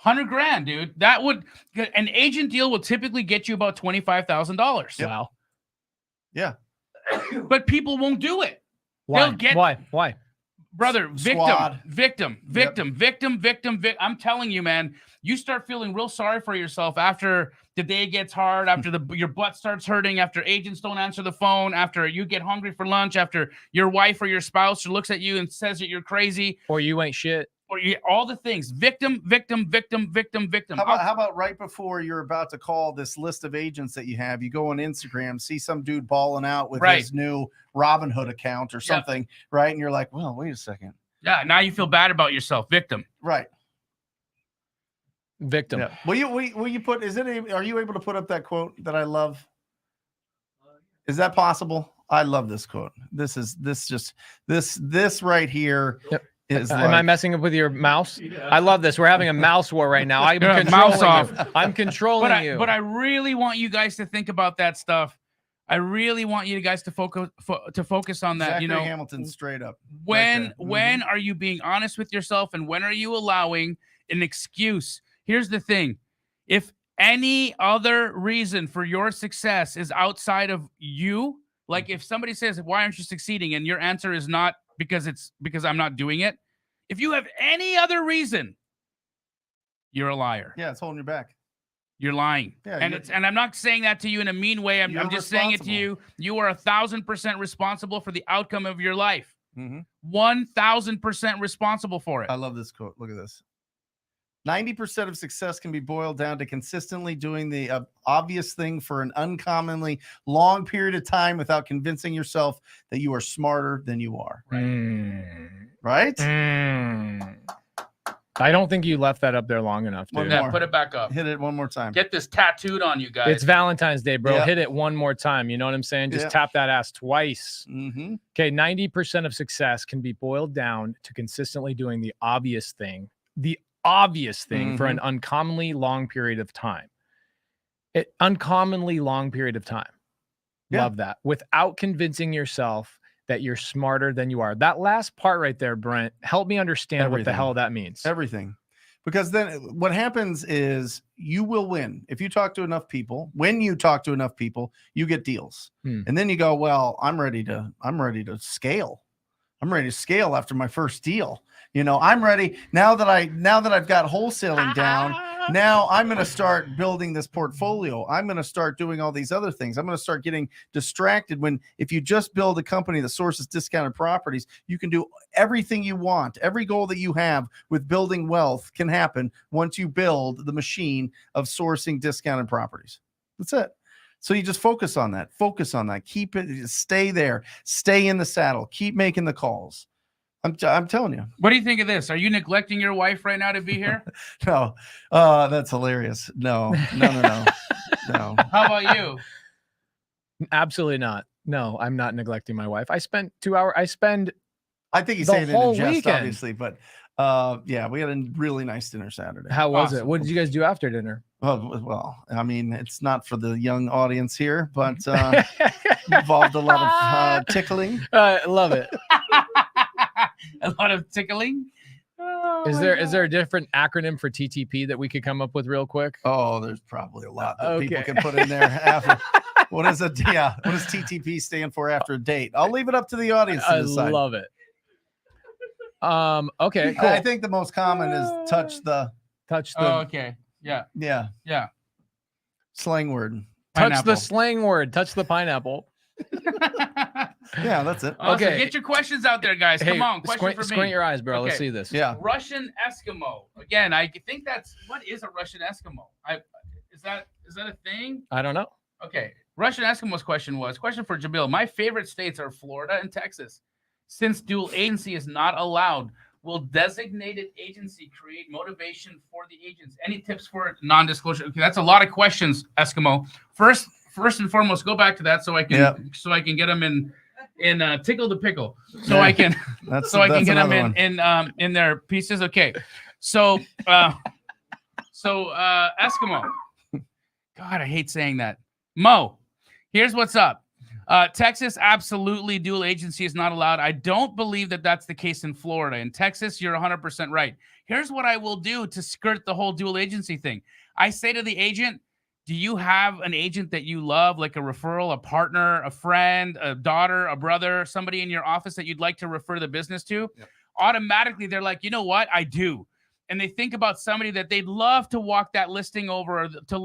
$100,000, dude. That would an agent deal will typically get you about $25,000. Yep. Wow. Yeah. But people won't do it. Why? They'll get Why? Brother, Squad. victim. I'm telling you, man, you start feeling real sorry for yourself after the day gets hard, after your butt starts hurting, after agents don't answer the phone, after you get hungry for lunch, after your wife or your spouse looks at you and says that you're crazy. Or you ain't shit. Or all the things. Victim. How about right before you're about to call this list of agents that you have, you go on Instagram, see some dude balling out with his new Robinhood account or something, right? And you're like, well, wait a second. Yeah, now you feel bad about yourself. Victim. Right. Victim. Yeah. Will you put, are you able to put up that quote that I love? Is that possible? I love this quote. This right here. Yep. Am I messing up with your mouse? I love this. We're having a mouse war right now. I'm controlling mouse off. you. I'm controlling you. But I really want you guys to think about that stuff. I really want you guys to focus on that. Zachary Hamilton, straight up. When are you being honest with yourself, and when are you allowing an excuse? Here's the thing: if any other reason for your success is outside of you, like if somebody says, "Why aren't you succeeding?" and your answer is not because I'm not doing it. If you have any other reason, you're a liar. Yeah, it's holding you back. You're lying. Yeah, and I'm not saying that to you in a mean way. I'm just saying it to you. You are 1,000% responsible for the outcome of your life. 1,000% responsible for it. I love this quote. Look at this. 90% of success can be boiled down to consistently doing the obvious thing for an uncommonly long period of time without convincing yourself that you are smarter than you are. Right? I don't think you left that up there long enough, dude. Yeah, put it back up. Hit it one more time. Get this tattooed on you guys. It's Valentine's Day, bro. Yep. Hit it one more time. You know what I'm saying? Just tap that ass twice. Okay, 90% of success can be boiled down to consistently doing the obvious thing. The obvious thing for an uncommonly long period of time. Uncommonly long period of time. Love that. Without convincing yourself that you're smarter than you are. That last part right there, Brent, help me understand what the hell that means. Everything. Because then what happens is you will win. If you talk to enough people, when you talk to enough people, you get deals. And then you go, well, I'm ready to scale. I'm ready to scale after my first deal. You know, I'm ready now that I've got wholesaling down. Now I'm going to start building this portfolio. I'm going to start doing all these other things. I'm going to start getting distracted if you just build a company that sources discounted properties, you can do everything you want. Every goal that you have with building wealth can happen once you build the machine of sourcing discounted properties. That's it. So you just focus on that. Keep it, stay there, stay in the saddle, keep making the calls. I'm telling you. What do you think of this? Are you neglecting your wife right now to be here? No. That's hilarious. No. No. How about you? Absolutely not. No, I'm not neglecting my wife. I spent 2 hours. I think he's saying it in jest, weekend. obviously, but yeah, we had a really nice dinner Saturday. How was it? What did you guys do after dinner? Well, I mean, it's not for the young audience here, but involved a lot of tickling. I love it. A lot of tickling. Is there a different acronym for TTP that we could come up with real quick? Oh, there's probably a lot that people can put in there. After, what is it? Yeah, what does TTP stand for after a date? I'll leave it up to the audience to decide. I love it. Okay, cool. I think the most common is touch the. Oh, okay. Yeah. Slang word. touch the slang word. Touch the pineapple. Yeah, that's it. Okay, so get your questions out there, guys. Hey, Come on, question for me. Squint your eyes, bro. Okay. Let's see this. Yeah. Russian Eskimo. Again, I think what is a Russian Eskimo? Is that a thing? I don't know. Okay. Russian Eskimo's question for Jamil. My favorite states are Florida and Texas. Since dual agency is not allowed, will designated agency create motivation for the agents? Any tips for non-disclosure? Okay, that's a lot of questions, Eskimo. First and foremost, go back to that so I can get them in tickle the pickle. So I can get them in their pieces. Okay. So Eskimo. God, I hate saying that. Mo, here's what's up. Texas, absolutely, dual agency is not allowed. I don't believe that that's the case in Florida. In Texas, you're 100% right. Here's what I will do to skirt the whole dual agency thing. I say to the agent, do you have an agent that you love, like a referral, a partner, a friend, a daughter, a brother, somebody in your office that you'd like to refer the business to? Yep. Automatically, they're like, you know what? I do. And they think about somebody that they'd love to walk that listing over, or to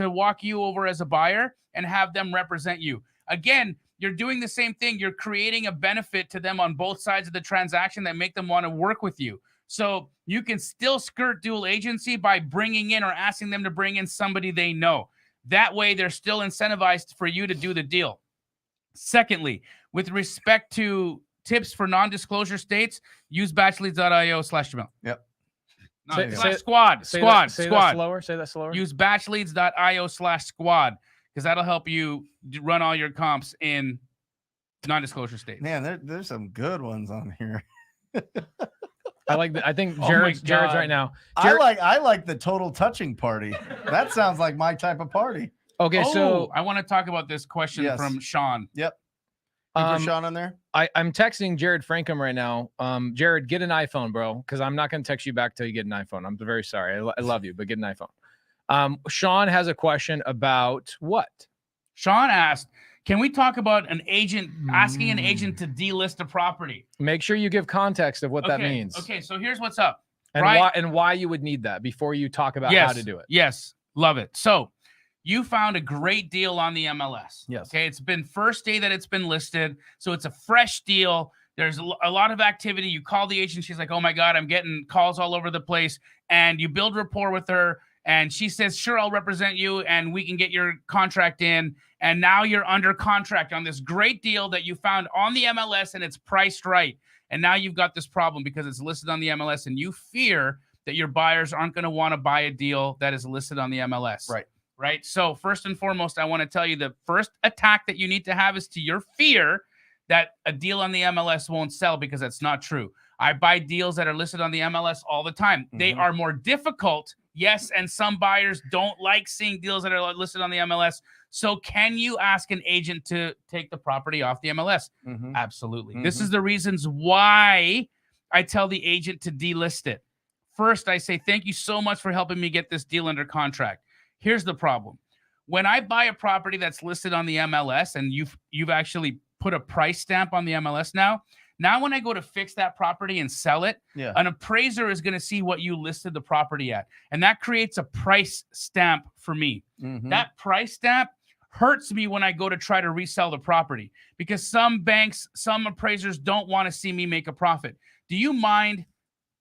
walk you over as a buyer and have them represent you. Again, you're doing the same thing. You're creating a benefit to them on both sides of the transaction that make them want to work with you. So you can still skirt dual agency by bringing in or asking them to bring in somebody they know. That way, they're still incentivized for you to do the deal. Secondly, with respect to tips for non-disclosure states, use batchleads.io/Jamil. Yep. Squad. Say that slower. Use batchleads.io/squad. Because that'll help you run all your comps in non-disclosure states. Man, there's some good ones on here. I think Jared's right now. I like the total touching party. That sounds like my type of party. Okay, so I want to talk about this question from Sean. Yep. Put Sean on there. I'm texting Jared Frankham right now. Jared, get an iPhone, bro, because I'm not going to text you back till you get an iPhone. I'm very sorry. I love you, but get an iPhone. Sean has a question about what? Sean asked, can we talk about an agent asking an agent to delist a property? Make sure you give context of what that means. Okay, so here's what's up. And why you would need that before you talk about how to do it. Yes, love it. So you found a great deal on the MLS. Yes. Okay, it's been first day that it's been listed, so it's a fresh deal. There's a lot of activity. You call the agent. She's like, oh, my God, I'm getting calls all over the place. And you build rapport with her. And she says, sure, I'll represent you and we can get your contract in. And now you're under contract on this great deal that you found on the MLS and it's priced right. And now you've got this problem because it's listed on the MLS and you fear that your buyers aren't going to want to buy a deal that is listed on the MLS. Right. So first and foremost, I want to tell you the first attack that you need to have is to your fear that a deal on the MLS won't sell, because that's not true. I buy deals that are listed on the MLS all the time. Mm-hmm. They are more difficult. Yes, and some buyers don't like seeing deals that are listed on the MLS. So can you ask an agent to take the property off the MLS? Mm-hmm. Absolutely. Mm-hmm. This is the reasons why I tell the agent to delist it. First, I say, thank you so much for helping me get this deal under contract. Here's the problem. When I buy a property that's listed on the MLS and you've actually put a price stamp on the MLS now when I go to fix that property and sell it, an appraiser is going to see what you listed the property at. And that creates a price stamp for me. Mm-hmm. That price stamp hurts me when I go to try to resell the property, because some banks, some appraisers don't want to see me make a profit. Do you mind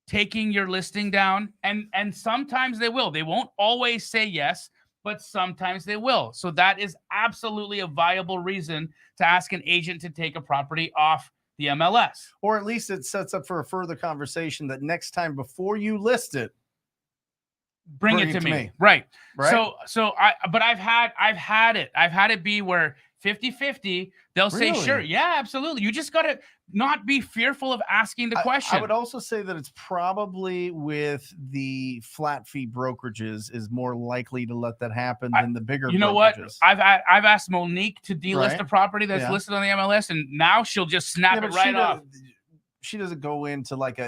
taking your listing down? And sometimes they will. They won't always say yes, but sometimes they will. So that is absolutely a viable reason to ask an agent to take a property off the MLS. Or at least it sets up for a further conversation that next time before you list it, bring it to me. Right. But I've had it be where 50-50, they'll say, sure. Yeah, absolutely. You just got to not be fearful of asking the question. I would also say that it's probably with the flat fee brokerages is more likely to let that happen than the bigger brokerages. You know what? I've asked Monique to delist a property that's listed on the MLS, and now she'll just snap it right off. She doesn't go into like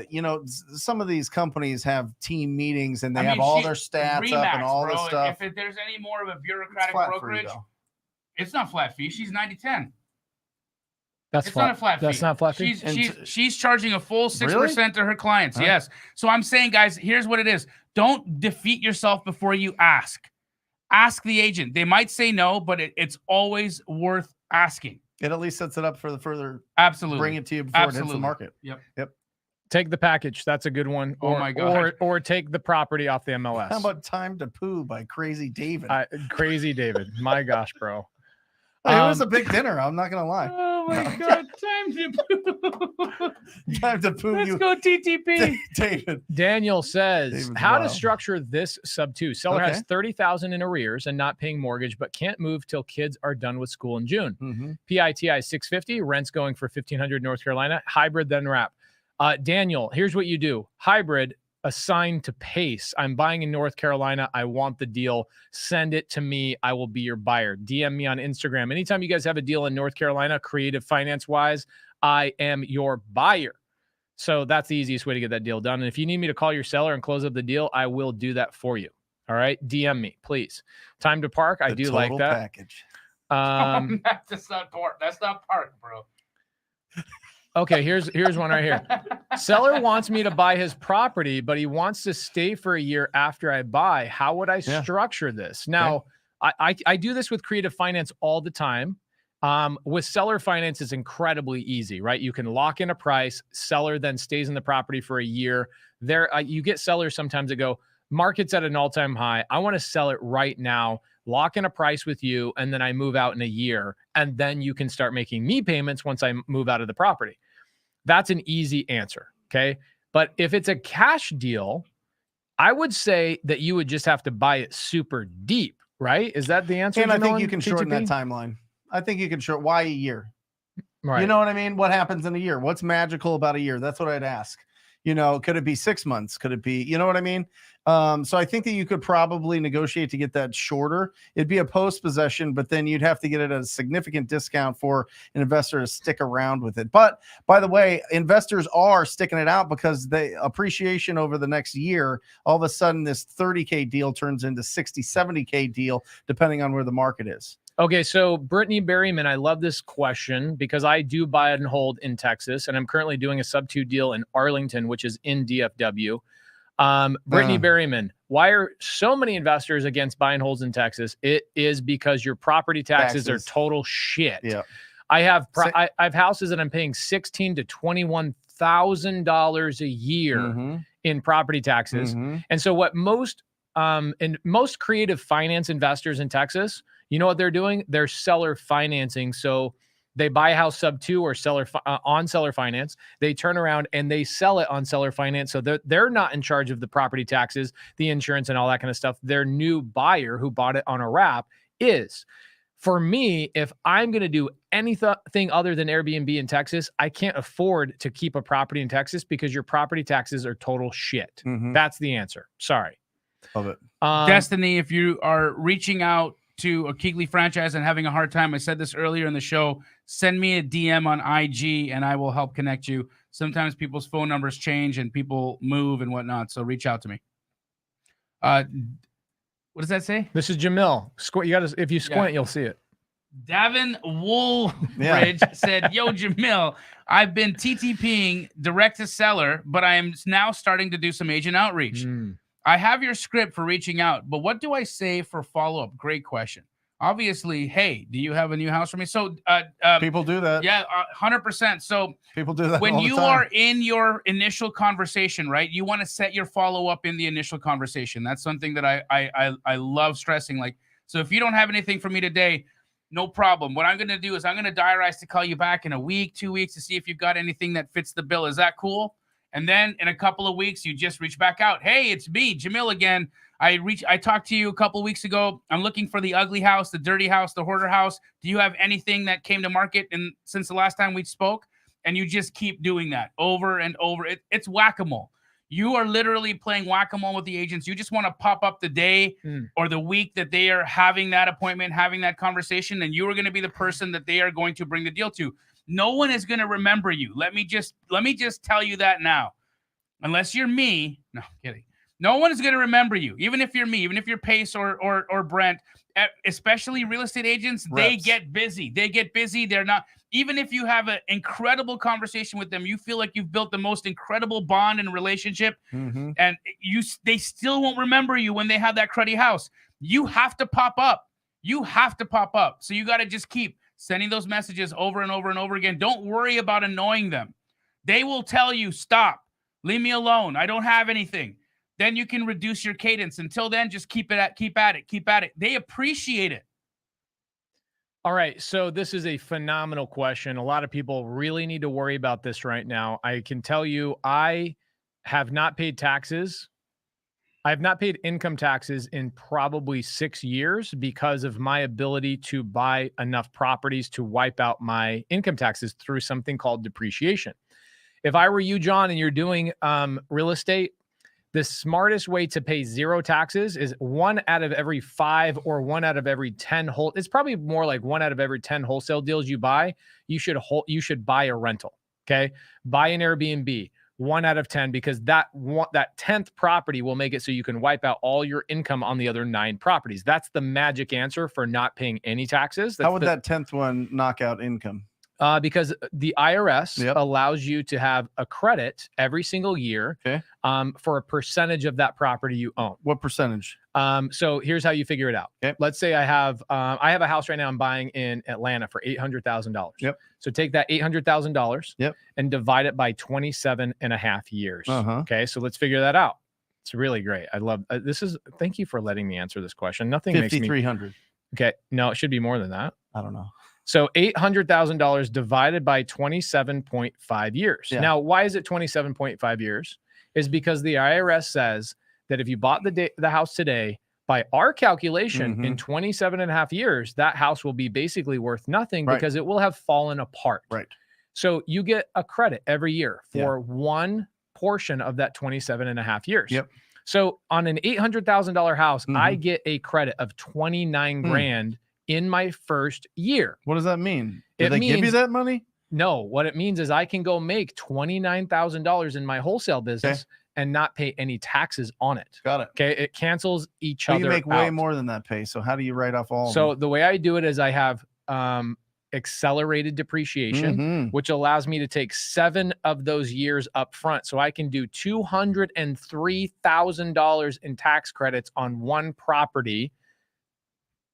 some of these companies have team meetings and they have all their stats up and all this stuff. If there's any more of a bureaucratic brokerage, it's not flat fee. She's 90-10. That's not a flat fee. That's not flat fee. She's charging a full 6% to her clients. Huh? Yes. So I'm saying, guys, here's what it is. Don't defeat yourself before you ask. ask the agent. They might say no, but it's always worth asking. It at least sets it up for the further. Absolutely. Bring it to you before it hits the market. Yep. Take the package. That's a good one. Oh my God. Or take the property off the MLS. How about Time to Poo by Crazy David? Crazy David. My gosh, bro. It was a big dinner. I'm not gonna lie. Oh my God! Time to poo. Time to poo. Let's go TTP. David. Daniel says, David's how to wild. structure this sub 2. Seller has $30,000 in arrears and not paying mortgage, but can't move till kids are done with school in June. PITI 650, rent's going for $1,500 North Carolina, hybrid then wrap. Daniel, here's what you do. Hybrid, assigned to pace. I'm buying in North Carolina. I want the deal. Send it to me. I will be your buyer. DM me on Instagram. Anytime you guys have a deal in North Carolina, creative finance wise, I am your buyer. So that's the easiest way to get that deal done. And if you need me to call your seller and close up the deal, I will do that for you. All right. DM me, please. Time to park. I do like that. Package. That's not park. That's not park, bro. Okay, here's one right here. Seller wants me to buy his property, but he wants to stay for a year after I buy. How would I structure this? Now, I do this with creative finance all the time. With seller finance, it's incredibly easy, right? You can lock in a price. Seller then stays in the property for a year. You get sellers sometimes that go, market's at an all-time high. I want to sell it right now. Lock in a price with you, and then I move out in a year, and then you can start making me payments once I move out of the property. That's an easy answer, okay? But if it's a cash deal, I would say that you would just have to buy it super deep, right? Is that the answer? And I think you can shorten that timeline. I think you can shorten. Why a year? Right. You know what I mean? What happens in a year? What's magical about a year? That's what I'd ask. You know, could it be 6 months? Could it be, you know what I mean? So I think that you could probably negotiate to get that shorter. It'd be a post possession, but then you'd have to get it at a significant discount for an investor to stick around with it. But by the way, investors are sticking it out because they appreciation over the next year. All of a sudden, this 30K deal turns into 60, 70K deal, depending on where the market is. Okay, so Brittany Berryman, I love this question because I do buy and hold in Texas, and I'm currently doing a sub 2 deal in Arlington, which is in DFW. Brittany Berryman, why are so many investors against buy and holds in Texas? It is because your property taxes are total shit. Yeah, I have houses that I'm paying $16,000 to $21,000 a year in property taxes, and so what most creative finance investors in Texas, you know what they're doing? They're seller financing. So they buy a house sub 2 or on seller finance. They turn around and they sell it on seller finance. So they're not in charge of the property taxes, the insurance, and all that kind of stuff. Their new buyer who bought it on a wrap is. For me, if I'm going to do anything other than Airbnb in Texas, I can't afford to keep a property in Texas because your property taxes are total shit. That's the answer. Sorry. Love it. Destiny, if you are reaching out to a Keegley franchise and having a hard time, I said this earlier in the show, send me a DM on IG and I will help connect you. Sometimes people's phone numbers change and people move and whatnot, so reach out to me. What does that say? This is Jamil. You got to, if you squint, you'll see it. Davin Woolridge said, yo, Jamil, I've been TTPing direct to seller, but I am now starting to do some agent outreach. I have your script for reaching out, but what do I say for follow-up? Great question. Obviously, hey, do you have a new house for me? So people do that. Yeah, 100%. So people do that when all the you time. are in your initial conversation, right? You want to set your follow-up in the initial conversation. That's something that I love stressing. Like, so if you don't have anything for me today, no problem. What I'm going to do is I'm going to diarize to call you back in a week, 2 weeks to see if you've got anything that fits the bill. Is that cool? And then in a couple of weeks, you just reach back out. Hey, it's me, Jamil again. I talked to you a couple of weeks ago. I'm looking for the ugly house, the dirty house, the hoarder house. Do you have anything that came to market since the last time we spoke? And you just keep doing that over and over. It's whack-a-mole. You are literally playing whack-a-mole with the agents. You just want to pop up the day or the week that they are having that appointment, having that conversation, and you are going to be the person that they are going to bring the deal to. No one is going to remember you. Let me just tell you that now. Unless you're me. No, I'm kidding. No one is going to remember you. Even if you're me, even if you're Pace or Brent, especially real estate agents, they get busy. They're not, even if you have an incredible conversation with them, you feel like you've built the most incredible bond and relationship, and they still won't remember you when they have that cruddy house. you have to pop up. You have to pop up. So you got to just keep sending those messages over and over and over again. Don't worry about annoying them. They will tell you, stop, leave me alone. I don't have anything. Then you can reduce your cadence. Until then, just keep at it. They appreciate it. All right. So this is a phenomenal question. A lot of people really need to worry about this right now. I can tell you, I have not paid taxes. I have not paid income taxes in probably 6 years because of my ability to buy enough properties to wipe out my income taxes through something called depreciation. If I were you, John, and you're doing real estate, the smartest way to pay zero taxes is 1 out of every 5 or 1 out of every 10 it's probably more like 1 out of every 10 wholesale deals you buy. You should buy a rental. Okay. Buy an Airbnb, 1 out of 10, because that 10th property will make it so you can wipe out all your income on the other 9 properties. That's the magic answer for not paying any taxes. How would that 10th one knock out income? Because the IRS allows you to have a credit every single year for a percentage of that property you own. What percentage? So here's how you figure it out. Okay. Let's say I have a house right now I'm buying in Atlanta for $800,000. Yep. So take that $800,000 and divide it by 27 and a half years. Okay. So let's figure that out. It's really great. I love thank you for letting me answer this question. Nothing makes me 5,300. Okay. No, it should be more than that. I don't know. So $800,000 divided by 27.5 years. Yeah. Now, why is it 27.5 years? Is because the IRS says that if you bought the house today, by our calculation, in 27 and a half years, that house will be basically worth nothing because it will have fallen apart. Right. So you get a credit every year for one portion of that 27 and a half years. Yep. So on an $800,000 house, I get a credit of 29 grand in my first year. What does that mean? Did they give you that money? No. What it means is I can go make $29,000 in my wholesale business and not pay any taxes on it. Got it. Okay. It cancels each other. You make way more than that pay. So how do you write off all of them? So the way I do it is I have accelerated depreciation, which allows me to take 7 of those years up front. So I can do $203,000 in tax credits on one property.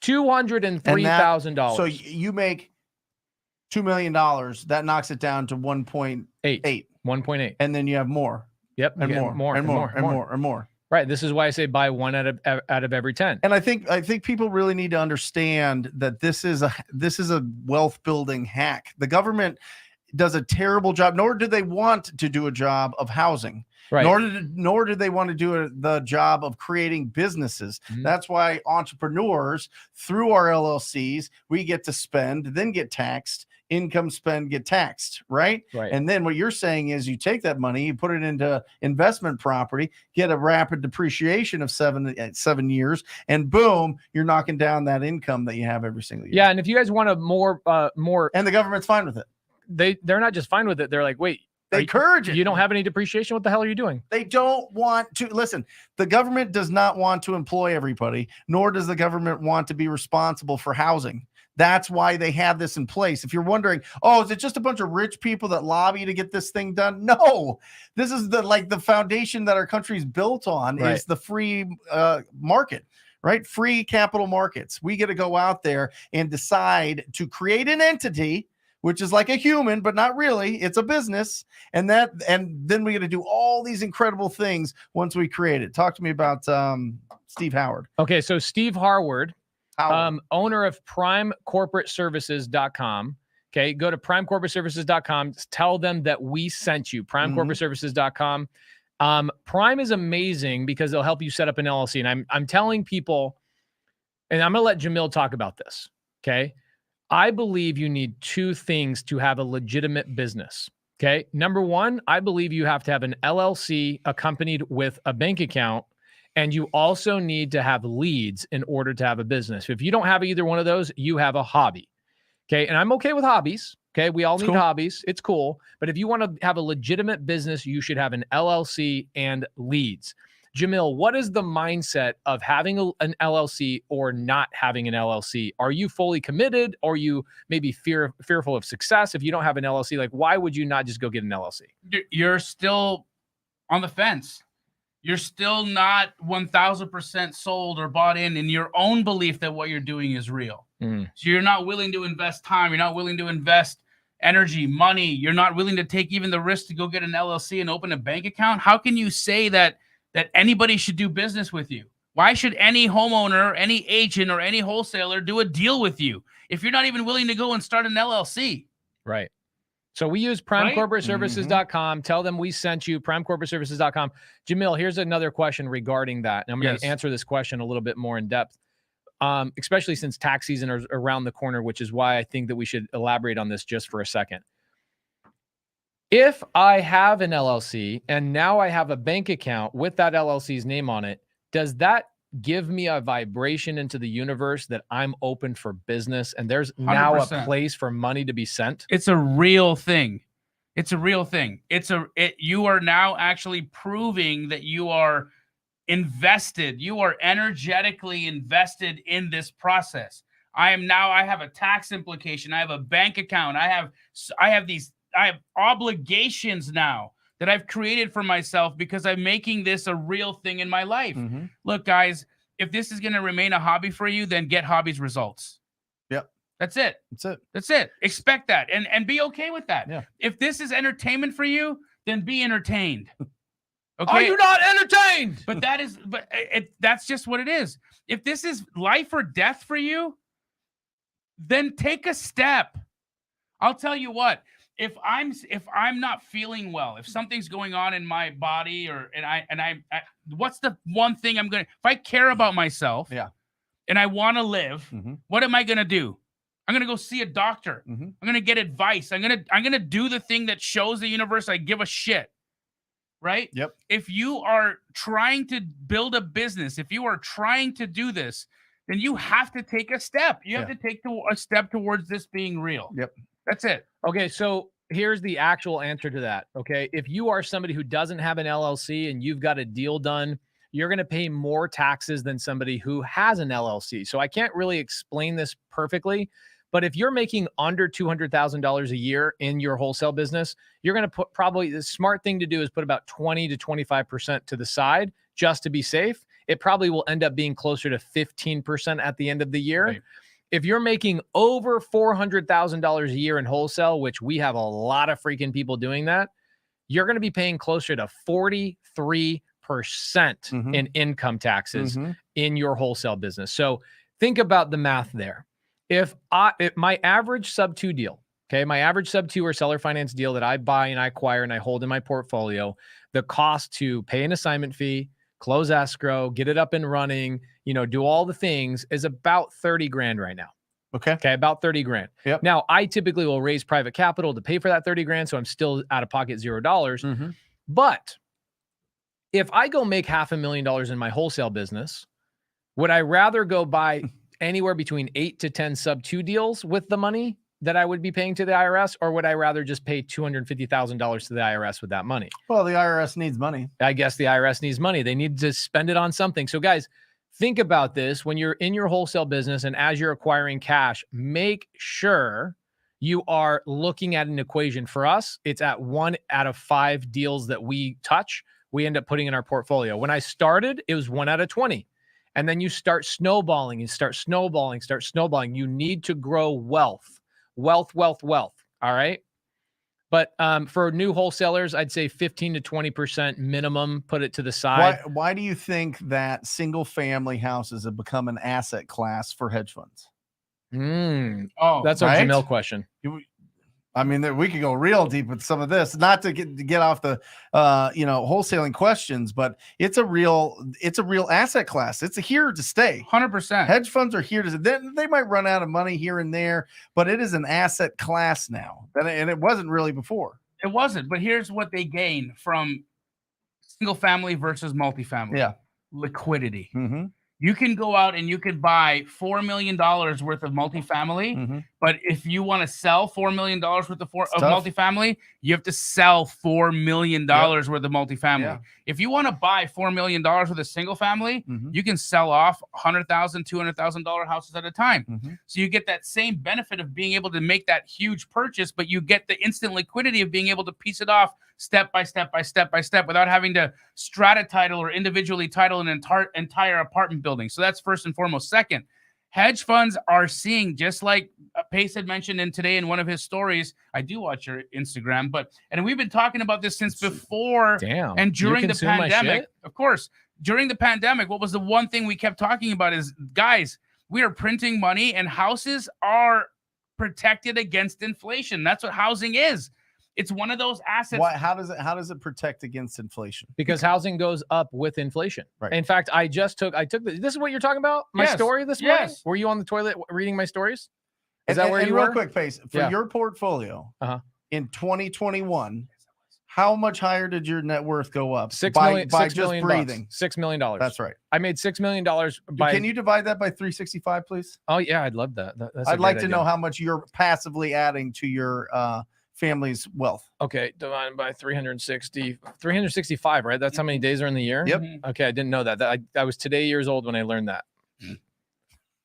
$203,000. So you make $2 million. That knocks it down to 1.8. 1.8. And then you have more. Yep. And more. Right. This is why I say buy 1 out of every 10. And I think people really need to understand that this is a wealth building hack. The government does a terrible job, nor do they want to do a job of housing. Right. Nor do they want to do the job of creating businesses. That's why entrepreneurs, through our LLCs, we get to spend, then get taxed, income spend, get taxed, right? And then what you're saying is you take that money, you put it into investment property, get a rapid depreciation of 7 years, and boom, you're knocking down that income that you have every single year. Yeah, and if you guys want a more, and the government's fine with it. They're not just fine with it. They're like, wait. They encourage it. You don't have any depreciation? What the hell are you doing? They don't want to. Listen, the government does not want to employ everybody, nor does the government want to be responsible for housing. That's why they have this in place. If you're wondering, is it just a bunch of rich people that lobby to get this thing done? No, this is the foundation that our country's built on is the free market. Right? Free capital markets. We get to go out there and decide to create an entity, which is like a human, but not really. It's a business. And then we got to do all these incredible things once we create it. Talk to me about Steve Howard. Okay. So Steve Harward, owner of primecorporateservices.com. Okay. Go to primecorporateservices.com. Tell them that we sent you, primecorporateservices.com. Prime is amazing because they'll help you set up an LLC. And I'm telling people, and I'm going to let Jamil talk about this. Okay. I believe you need 2 things to have a legitimate business. Okay. Number 1, I believe you have to have an LLC accompanied with a bank account, and you also need to have leads in order to have a business. If you don't have either one of those, you have a hobby. Okay. And I'm okay with hobbies. Okay. We all need hobbies. It's cool. But if you want to have a legitimate business, you should have an LLC and leads. Jamil, what is the mindset of having an LLC or not having an LLC? Are you fully committed? Or are you maybe fearful of success if you don't have an LLC? Like, why would you not just go get an LLC? You're still on the fence. you're still not 1000% sold or bought in your own belief that what you're doing is real. So you're not willing to invest time. You're not willing to invest energy, money. You're not willing to take even the risk to go get an LLC and open a bank account. How can you say that anybody should do business with you? Why should any homeowner, any agent, or any wholesaler do a deal with you if you're not even willing to go and start an LLC? Right. So we use primecorporateservices.com. Tell them we sent you, primecorporateservices.com. Jamil, here's another question regarding that. And I'm going to answer this question a little bit more in depth, especially since tax season is around the corner, which is why I think that we should elaborate on this just for a second. If I have an LLC and now I have a bank account with that LLC's name on it, does that give me a vibration into the universe that I'm open for business and there's now 100%. a place for money to be sent? It's a real thing. It's a real thing. You are now actually proving that you are invested. You are energetically invested in this process. I have a tax implication. I have a bank account. I have obligations now that I've created for myself because I'm making this a real thing in my life. Look, guys, if this is going to remain a hobby for you, then get hobbies results. Yep. That's it. That's it. Expect that and be okay with that. Yeah. If this is entertainment for you, then be entertained. Okay? Are you not entertained? But that's just what it is. If this is life or death for you, then take a step. I'll tell you what. If I'm not feeling well, if something's going on in my body, what's the one thing if I care about myself, and I want to live, what am I gonna do? I'm gonna go see a doctor. I'm gonna get advice. I'm gonna do the thing that shows the universe I give a shit. Right? Yep. If you are trying to build a business, if you are trying to do this, then you have to take a step. You have to take a step towards this being real. Yep. That's it. Okay, so here's the actual answer to that. Okay, if you are somebody who doesn't have an LLC and you've got a deal done, you're going to pay more taxes than somebody who has an LLC. So I can't really explain this perfectly, but if you're making under $200,000 a year in your wholesale business, you're going to put probably the smart thing to do is put about 20 to 25% to the side just to be safe. It probably will end up being closer to 15% at the end of the year. Right. If you're making over $400,000 a year in wholesale, which we have a lot of freaking people doing that, you're going to be paying closer to 43% in income taxes in your wholesale business. So think about the math there. If my average sub-2 deal, okay, my average sub-2 or seller finance deal that I buy and I acquire and I hold in my portfolio, the cost to pay an assignment fee, close escrow, get it up and running, do all the things is about 30 grand right now. Okay. About 30 grand. Yep. Now I typically will raise private capital to pay for that 30 grand. So I'm still out of pocket $0. But if I go make $500,000 in my wholesale business, would I rather go buy anywhere between 8 to 10 sub-2 deals with the money that I would be paying to the IRS, or would I rather just pay $250,000 to the IRS with that money? Well, the IRS needs money. I guess the IRS needs money. They need to spend it on something. So guys, think about this when you're in your wholesale business and as you're acquiring cash, make sure you are looking at an equation. For us, it's at 1 out of 5 deals that we touch, we end up putting in our portfolio. When I started, it was 1 out of 20. And then you start snowballing. You need to grow wealth. Wealth. All right. But for new wholesalers, I'd say 15 to 20% minimum, put it to the side. Why do you think that single family houses have become an asset class for hedge funds? That's our Jamil question. I mean, we could go real deep with some of this, not to get off the, wholesaling questions, but it's a real asset class. It's here to stay. 100%. Hedge funds are here to stay. They might run out of money here and there, but it is an asset class now. And it wasn't really before. It wasn't, but here's what they gain from single family versus multifamily. Yeah. Liquidity. You can go out and you could buy $4 million worth of multifamily, but if you want to sell $4 million worth of multifamily, you have to sell $4 million worth of multifamily. Yeah. If you want to buy $4 million worth of single family, you can sell off $100,000, $200,000 houses at a time. So you get that same benefit of being able to make that huge purchase, but you get the instant liquidity of being able to piece it off step by step without having to strata title or individually title an entire apartment building. So that's first and foremost. Second, hedge funds are seeing, just like Pace had mentioned today in one of his stories. I do watch your Instagram, and we've been talking about this since before and during the pandemic. Of course, during the pandemic, what was the one thing we kept talking about is, guys, we are printing money and houses are protected against inflation. That's what housing is. It's one of those assets. How does it protect against inflation? Because housing goes up with inflation. Right. In fact, I took this is what you're talking about? My story this morning? Were you on the toilet reading my stories? Is that where you were? Real quick, Pace, for your portfolio in 2021, how much higher did your net worth go up? By just breathing? $6 million. That's right. I made $6 million. Can you divide that by 365, please? Oh, yeah, I'd love that. I'd like to know how much you're passively adding to your family's wealth. Okay, divided by 365, right? That's how many days are in the year? Yep. Okay, I didn't know that. I was today years old when I learned that.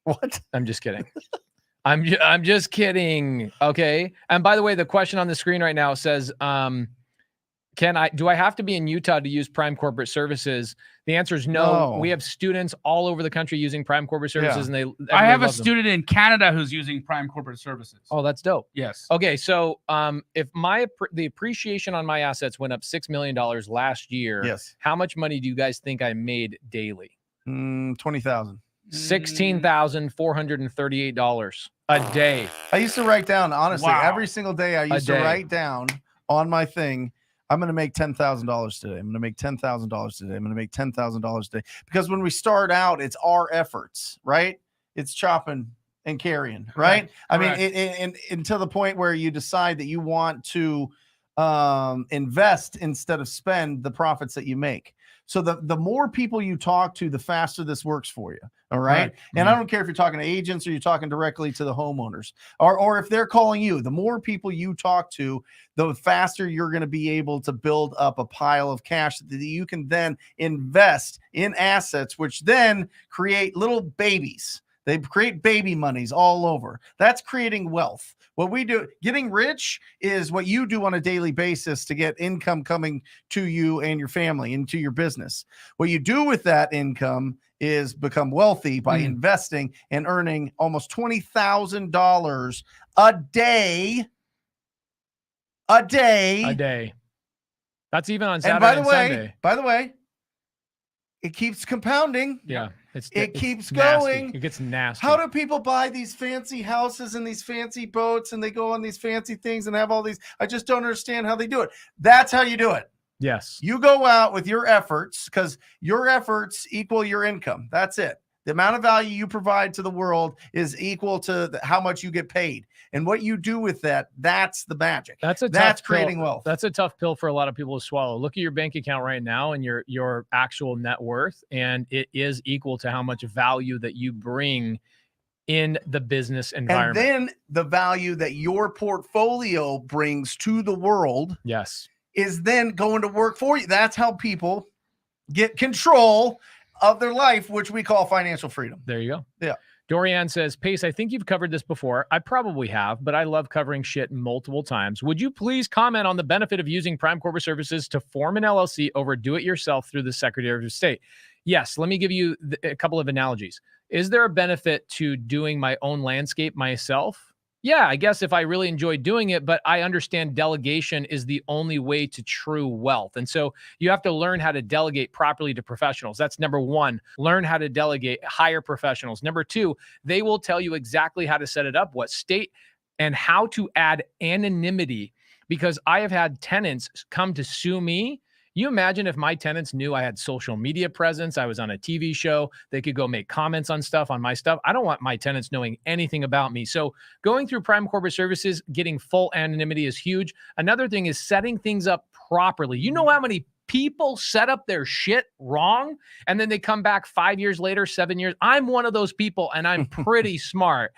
What? I'm just kidding. I'm just kidding. Okay. And by the way, the question on the screen right now says, do I have to be in Utah to use Prime Corporate Services? The answer is no. We have students all over the country using Prime Corporate Services, and I have a student in Canada who's using Prime Corporate Services. Oh, that's dope. Yes. Okay, so if the appreciation on my assets went up $6 million last year, how much money do you guys think I made daily? 20,000. $16,438 a day. I used to write down, honestly, every single day I used to write down on my thing, I'm going to make $10,000 today. I'm going to make $10,000 today. I'm going to make $10,000 today. Because when we start out, it's our efforts, right? It's chopping and carrying, right? I mean, and to the point where you decide that you want to invest instead of spend the profits that you make. So the more people you talk to, the faster this works for you. All right. And I don't care if you're talking to agents or you're talking directly to the homeowners, or if they're calling you, the more people you talk to, the faster you're going to be able to build up a pile of cash that you can then invest in assets, which then create little babies. They create baby monies all over. That's creating wealth. What we do, getting rich, is what you do on a daily basis to get income coming to you and your family into your business. What you do with that income is become wealthy by investing and earning almost $20,000 a day. A day. That's even on Saturday and Sunday. By the way, it keeps compounding. Yeah. It keeps nasty. going. It gets nasty. How do people buy these fancy houses and these fancy boats and they go on these fancy things and have all these? I just don't understand how they do it. That's how you do it. Yes. You go out with your efforts, because your efforts equal your income. That's it. The amount of value you provide to the world is equal to how much you get paid. And what you do with that, that's the magic. That's creating wealth. That's a tough pill for a lot of people to swallow. Look at your bank account right now and your actual net worth, and it is equal to how much value that you bring in the business environment. And then the value that your portfolio brings to the world is then going to work for you. That's how people get control of their life, which we call financial freedom. There you go. Yeah. Dorianne says, Pace, I think you've covered this before. I probably have, but I love covering shit multiple times. Would you please comment on the benefit of using Prime Corporate Services to form an LLC over do-it-yourself through the Secretary of State? Yes. Let me give you a couple of analogies. Is there a benefit to doing my own landscape myself? Yeah, I guess if I really enjoy doing it, but I understand delegation is the only way to true wealth. And so you have to learn how to delegate properly to professionals. That's number one. Learn how to delegate, hire professionals. Number two, they will tell you exactly how to set it up, what state, and how to add anonymity, because I have had tenants come to sue me. You imagine if my tenants knew I had social media presence, I was on a TV show, they could go make comments on stuff, on my stuff. I don't want my tenants knowing anything about me. So going through Prime Corporate Services, getting full anonymity is huge. Another thing is setting things up properly. You know how many people set up their shit wrong and then they come back 5 years later, 7 years? I'm one of those people, and I'm pretty smart.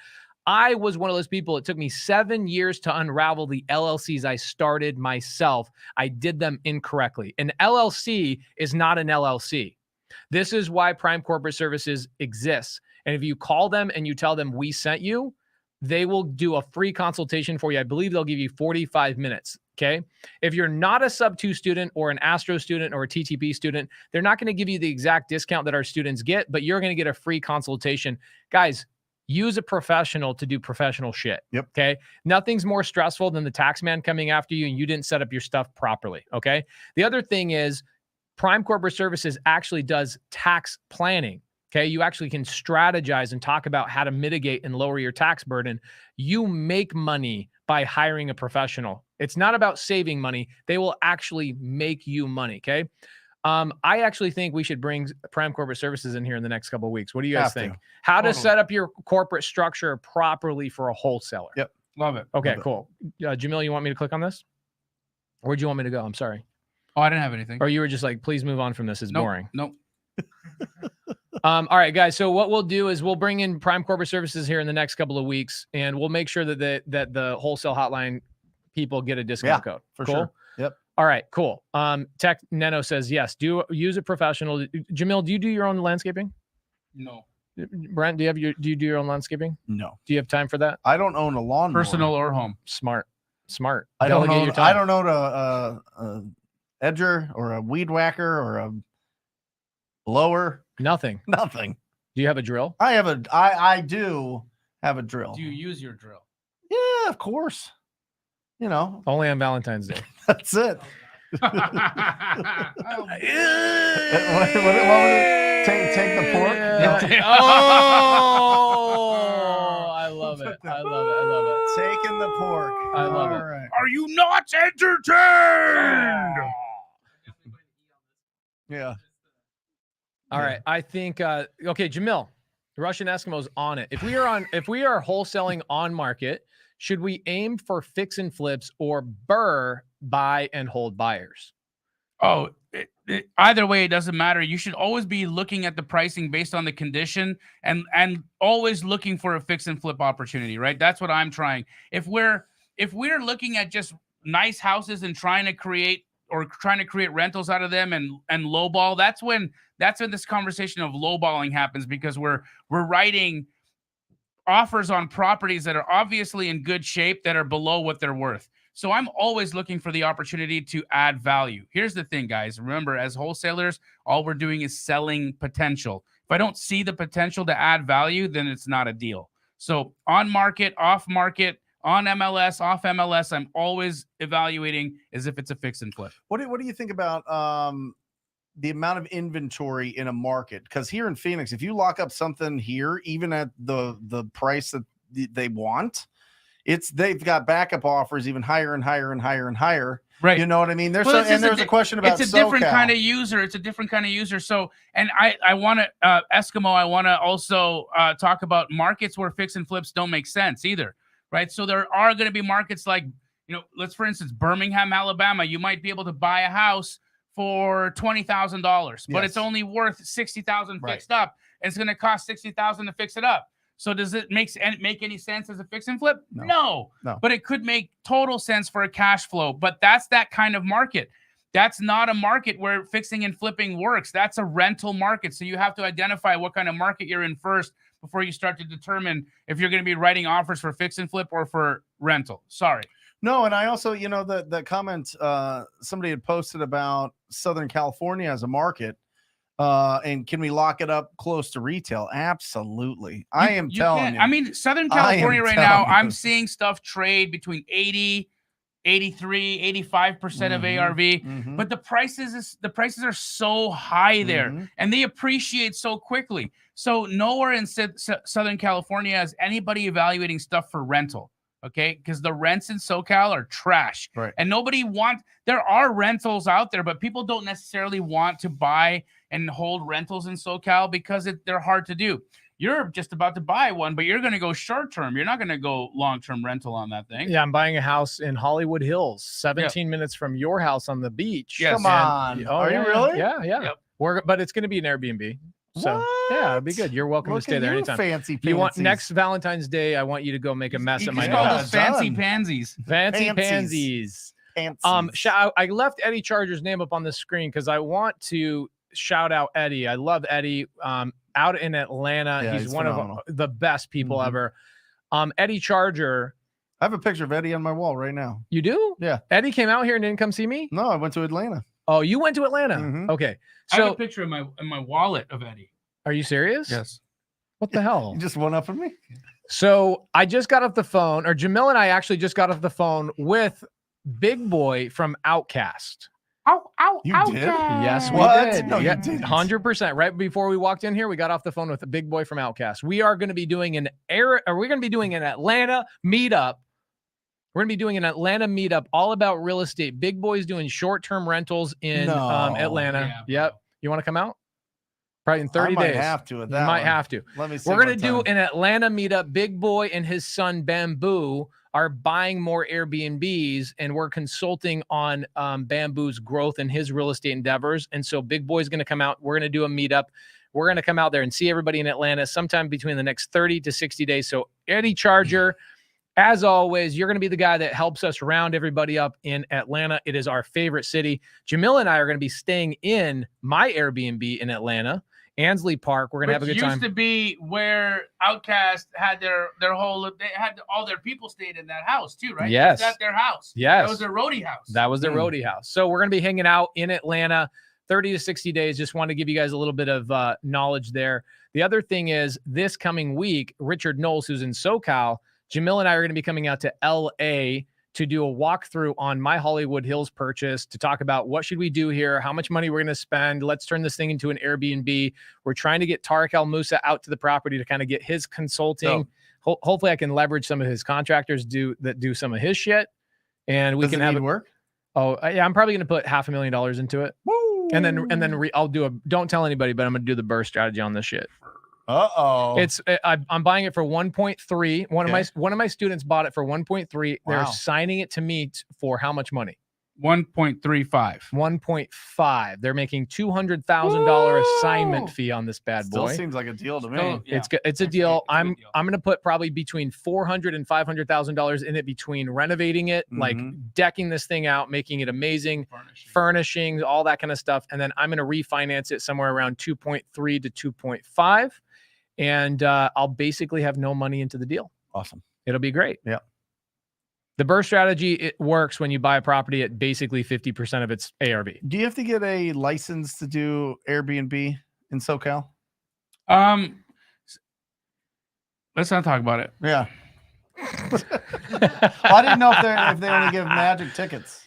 I was one of those people. It took me 7 years to unravel the LLCs I started myself. I did them incorrectly. An LLC is not an LLC. This is why Prime Corporate Services exists. And if you call them and you tell them we sent you, they will do a free consultation for you. I believe they'll give you 45 minutes. Okay. If you're not a sub 2 student or an Astro student or a TTP student, they're not going to give you the exact discount that our students get, but you're going to get a free consultation. Guys, use a professional to do professional shit. Yep. Okay. Nothing's more stressful than the tax man coming after you and you didn't set up your stuff properly. Okay. The other thing is Prime Corporate Services actually does tax planning. Okay. You actually can strategize and talk about how to mitigate and lower your tax burden. You make money by hiring a professional. It's not about saving money. They will actually make you money. Okay. I actually think we should bring Prime Corporate Services in here in the next couple of weeks. What do you guys think? How to set up your corporate structure properly for a wholesaler? Yep. Love it. Okay, Love cool. Jamil, you want me to click on this? Where'd you want me to go? I'm sorry. Oh, I didn't have anything. Or you were just like, please move on from this. It's boring. Nope. All right, guys. So what we'll do is we'll bring in Prime Corporate Services here in the next couple of weeks, and we'll make sure that the Wholesale Hotline people get a discount code. For cool? sure. Yep. All right, cool. Tech Neno says yes. Do use a professional. Jamil, do you do your own landscaping? No. Brent, do you do your own landscaping? No. Do you have time for that? I don't own a lawnmower. Personal or home. Smart. I don't Delegate own. your time. I don't own a edger or a weed whacker or a blower. Nothing. Nothing. Do you have a drill? I do have a drill. Do you use your drill? Yeah, of course. You know, Only on Valentine's Day. that's it. What was it? Take the pork. Yeah. Oh, I love it. Taking the pork. I love it. All right. Are you not entertained? Yeah. All right. I think okay, Jamil, Russian Eskimos on it. If we are wholesaling on market, should we aim for fix and flips or buy and hold buyers? Oh, either way, it doesn't matter. You should always be looking at the pricing based on the condition and always looking for a fix and flip opportunity, right? That's what I'm trying. If we're looking at just nice houses and trying to create rentals out of them and lowball, that's when this conversation of lowballing happens, because we're writing offers on properties that are obviously in good shape that are below what they're worth. So I'm always looking for the opportunity to add value. Here's the thing, guys. Remember, as wholesalers, all we're doing is selling potential. If I don't see the potential to add value, then it's not a deal. So on market, off market, on MLS, off MLS, I'm always evaluating as if it's a fix and flip. What do you think about the amount of inventory in a market? Because here in Phoenix, if you lock up something here, even at the price that they want, they've got backup offers even higher and higher and higher and higher. Right. You know what I mean? There's a question about it's a different kind of user. It's a different kind of user. So, and I want to Eskimo. I want to also talk about markets where fix and flips don't make sense either. Right. So there are going to be markets like, let's, for instance, Birmingham, Alabama. You might be able to buy a house for $20,000, but it's only worth $60,000 fixed up. And it's going to cost $60,000 to fix it up. So does it make any sense as a fix and flip? No. But it could make total sense for a cash flow. But that's that kind of market. That's not a market where fixing and flipping works. That's a rental market. So you have to identify what kind of market you're in first before you start to determine if you're going to be writing offers for fix and flip or for rental. Sorry. No, and I also, the comment somebody had posted about Southern California as a market, and can we lock it up close to retail? Absolutely. I am telling you. I mean, Southern California right now, I'm seeing stuff trade between 80, 83, 85% of ARV, but the prices are so high there, and they appreciate so quickly. So nowhere in Southern California is anybody evaluating stuff for rental. Okay, because the rents in SoCal are trash, right? And there are rentals out there, but people don't necessarily want to buy and hold rentals in SoCal because they're hard to do. You're just about to buy one, but you're going to go short term. You're not going to go long term rental on that thing. Yeah, I'm buying a house in Hollywood Hills, 17 minutes from your house on the beach. Yes. Come on, are you really? Yeah. Yep. But it's going to be an Airbnb. So yeah, it'll be good. You're welcome to stay there anytime. Fancy you want next Valentine's Day? I want you to go make a mess at my house. Fancy pansies. Fancy pansies. I left Eddie Charger's name up on the screen because I want to shout out Eddie. I love Eddie. Out in Atlanta, he's one phenomenal. Of the best people ever. Eddie Charger. I have a picture of Eddie on my wall right now. You do? Yeah. Eddie came out here and didn't come see me? No, I went to Atlanta. Oh, you went to Atlanta? Mhm. Okay. I have So a picture in my wallet of Eddie. are you serious? Yes. What the hell? You just one up on me? So I just got off the phone, or Jamil and I actually just got off the phone with Big Boy from Outcast. You did? Yes, we What? did. No, you Yeah, didn't. 100%. Right before we walked in here, we got off the phone with the Big Boy from Outcast. We are going to be doing an Atlanta meetup. We're going to be doing an Atlanta meetup all about real estate. Big Boy's doing short-term rentals in No. Atlanta. Yeah, Yep. You want to come out? Probably in 30 I might days. have to at that You might one. have to. Let me see. We're going to do an Atlanta meetup. Big Boy and his son Bamboo are buying more Airbnbs, and we're consulting on Bamboo's growth and his real estate endeavors. And so Big Boy's going to come out. We're going to do a meetup. We're going to come out there and see everybody in Atlanta sometime between the next 30 to 60 days. So Eddie Charger, as always, you're going to be the guy that helps us round everybody up in Atlanta. It is our favorite city. Jamil and I are going to be staying in my Airbnb in Atlanta, Ansley Park. We're going to have a good time. Used to be where Outcast had their whole. They had all their people stayed in that house too, right? Yes. That's their house. Yes. That was their roadie house. That was their roadie house. So we're going to be hanging out in Atlanta 30 to 60 days. Just want to give you guys a little bit of knowledge there. The other thing is this coming week, Richard Knowles, who's in SoCal, Jamil and I are going to be coming out to LA to do a walkthrough on my Hollywood Hills purchase, to talk about what should we do here, how much money we're going to spend. Let's turn this thing into an Airbnb. We're trying to get Tarek El Moussa out to the property to kind of get his consulting. Hopefully I can leverage some of his contractors that do some of his shit, and we can have it work. Oh yeah, I'm probably going to put $500,000 into it. Woo! And then I'll do don't tell anybody, but I'm going to do the burst strategy on this shit. Uh-oh. I'm buying it for 1.3. One of my students bought it for 1.3. They're Wow. signing it to me for how much money? 1.35. 1.5. They're making $200,000 assignment fee on this bad Still boy. seems like a deal to me. Still- Yeah. It's a It's deal. a good deal. I'm going to put probably between $400,000 and $500,000 in it, between renovating it, like decking this thing out, making it amazing, furnishings, all that kind of stuff. And then I'm going to refinance it somewhere around 2.3 to 2.5. And I'll basically have no money into the deal. Awesome. It'll be great. Yeah. The burst strategy, it works when you buy a property at basically 50% of its ARV. Do you have to get a license to do Airbnb in SoCal? Let's not talk about it. Yeah. I didn't know if they only give magic tickets.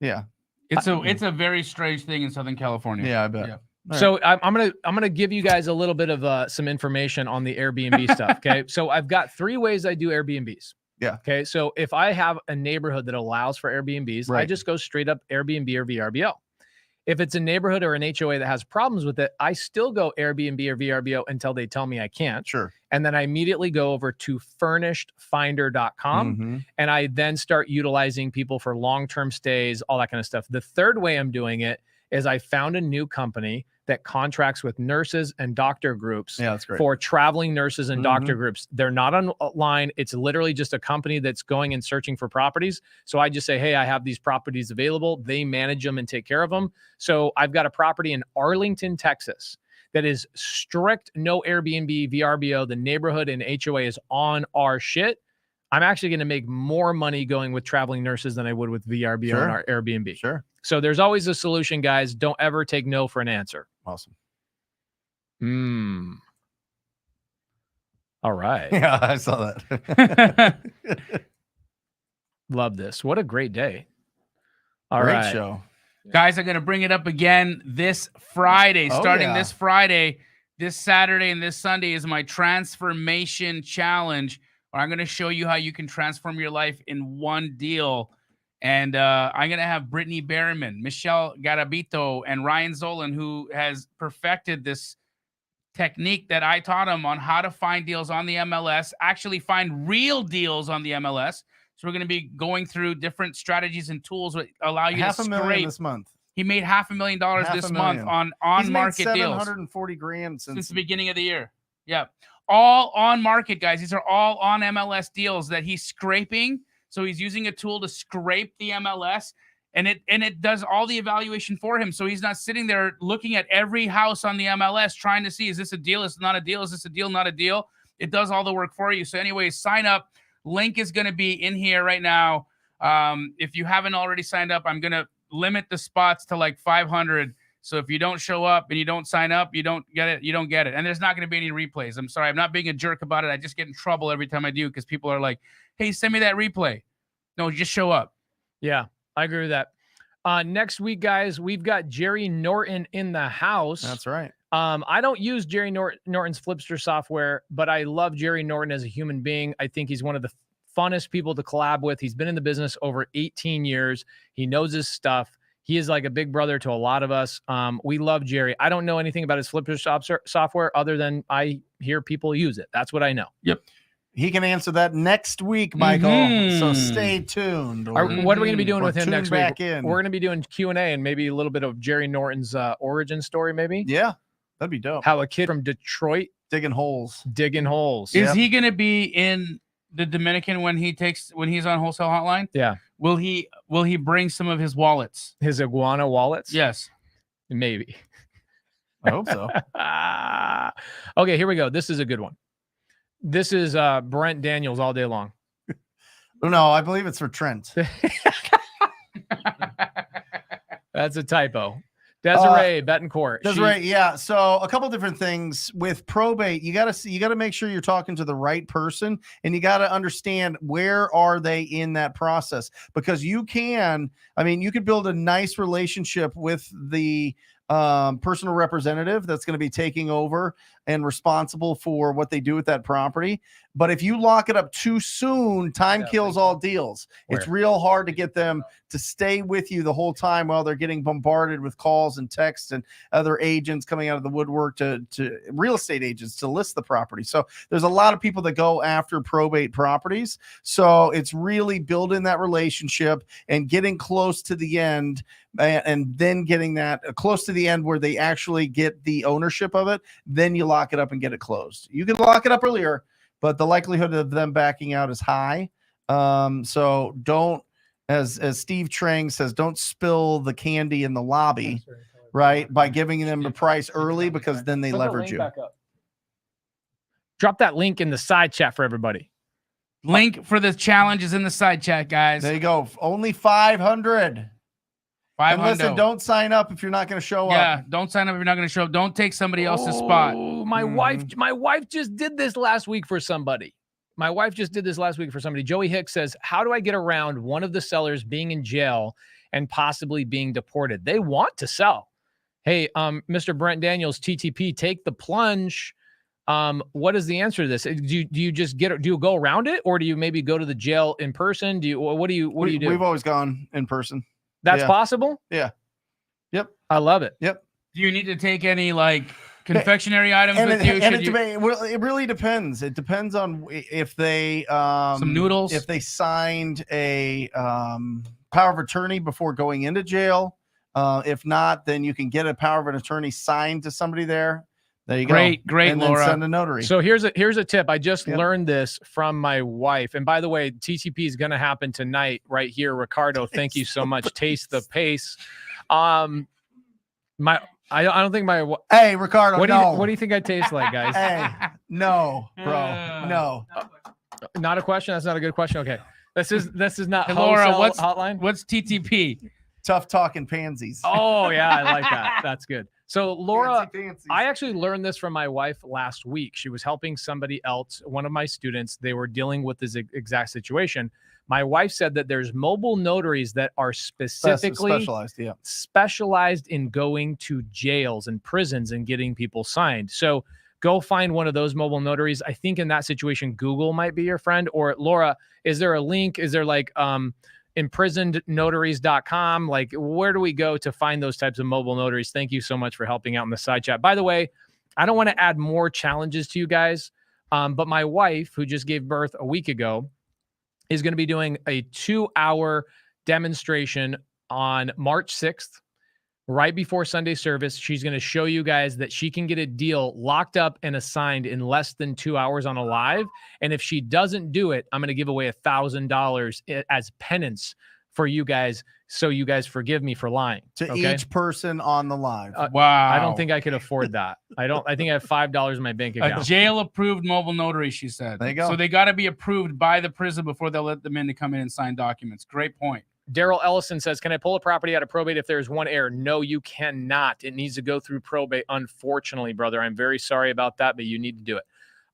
Yeah. It's a very strange thing in Southern California. Yeah, I bet. Yeah. All So I'm gonna give you guys a little bit of some information on the Airbnb stuff. Okay, so I've got 3 ways I do Airbnbs. Yeah. Okay, so if I have a neighborhood that allows for Airbnbs, I Right. just go straight up Airbnb or VRBO. If it's a neighborhood or an HOA that has problems with it, I still go Airbnb or VRBO until they tell me I can't. Sure. And then I immediately go over to furnishedfinder.com Mhm. and I then start utilizing people for long-term stays, all that kind of stuff. The third way I'm doing it is I found a new company that contracts with nurses and doctor groups Yeah, that's great. for traveling nurses and doctor groups. They're not online. It's literally just a company that's going and searching for properties. So I just say, hey, I have these properties available. They manage them and take care of them. So I've got a property in Arlington, Texas that is strict no Airbnb, VRBO. The neighborhood and HOA is on our shit. I'm actually going to make more money going with traveling nurses than I would with VRBO Sure. and our Airbnb. Sure. So there's always a solution, guys. Don't ever take no for an answer. Awesome. All right. Yeah, I saw that. Love this. What a great day. All Great right. show. Guys, I'm going to bring it up again this Friday. Oh, Starting yeah. this Friday, this Saturday, and this Sunday is my transformation challenge, where I'm going to show you how you can transform your life in one deal. And I'm going to have Brittany Berryman, Michelle Garabito, and Ryan Zolan, who has perfected this technique that I taught them on how to find deals on the MLS, actually find real deals on the MLS. So we're going to be going through different strategies and tools that allow you to $500,000 scrape. this month. He made $500,000 this month on He's made market deals $740,000 since the beginning of the year. Yeah, all on market, guys. These are all on MLS deals that he's scraping. So he's using a tool to scrape the MLS, and it does all the evaluation for him. So he's not sitting there looking at every house on the MLS trying to see, is this a deal? Is it not a deal? Is this a deal? Not a deal? It does all the work for you. So anyways, sign up. Link is going to be in here right now. If you haven't already signed up, I'm going to limit the spots to like 500. So if you don't show up and you don't sign up, you don't get it. You don't get it. And there's not going to be any replays. I'm sorry. I'm not being a jerk about it. I just get in trouble every time I do because people are like, hey, send me that replay. No, just show up. Yeah, I agree with that. Next week, guys, we've got Jerry Norton in the house. That's right. I don't use Jerry Norton's Flipster software, but I love Jerry Norton as a human being. I think he's one of the funnest people to collab with. He's been in the business over 18 years. He knows his stuff. He is like a big brother to a lot of us. We love Jerry. I don't know anything about his Flipster software other than I hear people use it. That's what I know. Yep. He can answer that next week, Michael. So stay tuned. What are we going to be doing with him next week? We're going to be doing Q&A and maybe a little bit of Jerry Norton's origin story, maybe. Yeah, that'd be dope. How a kid from Detroit digging holes. Is he going to be in the Dominican when he's on Wholesale Hotline? Yeah. Will he bring some of his wallets? His iguana wallets? Yes. Maybe. I hope so. Okay, here we go. This is a good one. This is Brent Daniels all day long. No, I believe it's for Trent. That's a typo. Desiree Betancourt. Desiree, yeah. So a couple different things with probate. You gotta make sure you're talking to the right person, and you gotta understand where are they in that process, because you could build a nice relationship with the personal representative that's going to be taking over and responsible for what they do with that property. But if you lock it up too soon, time kills all deals. It's real hard to get them to stay with you the whole time while they're getting bombarded with calls and texts and other agents coming out of the woodwork to real estate agents to list the property. So there's a lot of people that go after probate properties. So it's really building that relationship and getting close to the end, and then getting that close to the end where they actually get the ownership of it. Then you lock it up and get it closed. You can lock it up earlier, but the likelihood of them backing out is high. So don't, as Steve Trang says, don't spill the candy in the lobby, right? By giving them the price early, because then they leverage you. Drop that link in the side chat for everybody. Link for the challenge is in the side chat, guys. There you go. Only 500. And listen, don't sign up if you're not going to show up. Yeah, don't sign up if you're not going to show up. Don't take somebody else's spot. My wife just did this last week for somebody. Joey Hicks says, how do I get around one of the sellers being in jail and possibly being deported? They want to sell. Hey, Mr. Brent Daniels, TTP, take the plunge. What is the answer to this? Do you just do you go around it, or do you maybe go to the jail in person? What do you do? We've always gone in person. That's possible? Yeah. Yep. I love it. Yep. Do you need to take any confectionary items with you? It really depends. It depends on if they some noodles. If they signed a power of attorney before going into jail. If not, then you can get a power of an attorney signed to somebody there. There you go. Great, and Laura. Then send a notary. So here's a tip. I just learned this from my wife. And by the way, TTP is going to happen tonight right here. Ricardo, thank you so much. Taste the pace. I don't think my. Hey, Ricardo. What do you think I taste like, guys? Hey, no, bro, no. Not a question. That's not a good question. Okay, this is not. Hey, Laura, Hotline. What's TTP? Tough talking pansies. Oh yeah, I like that. That's good. So Laura, I actually learned this from my wife last week. She was helping somebody else, one of my students. They were dealing with this exact situation. My wife said that there's mobile notaries that are specifically specialized in going to jails and prisons and getting people signed. So go find one of those mobile notaries. I think in that situation, Google might be your friend. Or Laura, is there a link? Is there imprisonednotaries.com? Like, where do we go to find those types of mobile notaries? Thank you so much for helping out in the side chat. By the way, I don't want to add more challenges to you guys, but my wife, who just gave birth a week ago, is going to be doing a 2-hour demonstration on March 6th, right before Sunday service. She's going to show you guys that she can get a deal locked up and assigned in less than 2 hours on a live. And if she doesn't do it, I'm going to give away $1,000 as penance for you guys, so you guys forgive me for lying. To okay? each person on the live. Wow. I don't think I could afford that. I think I have $5 in my bank account. A jail-approved mobile notary, she said. There you go. So they got to be approved by the prison before they'll let them in to come in and sign documents. Great point. Daryl Ellison says, can I pull a property out of probate if there's one heir? No, you cannot. It needs to go through probate. Unfortunately, brother, I'm very sorry about that, but you need to do it.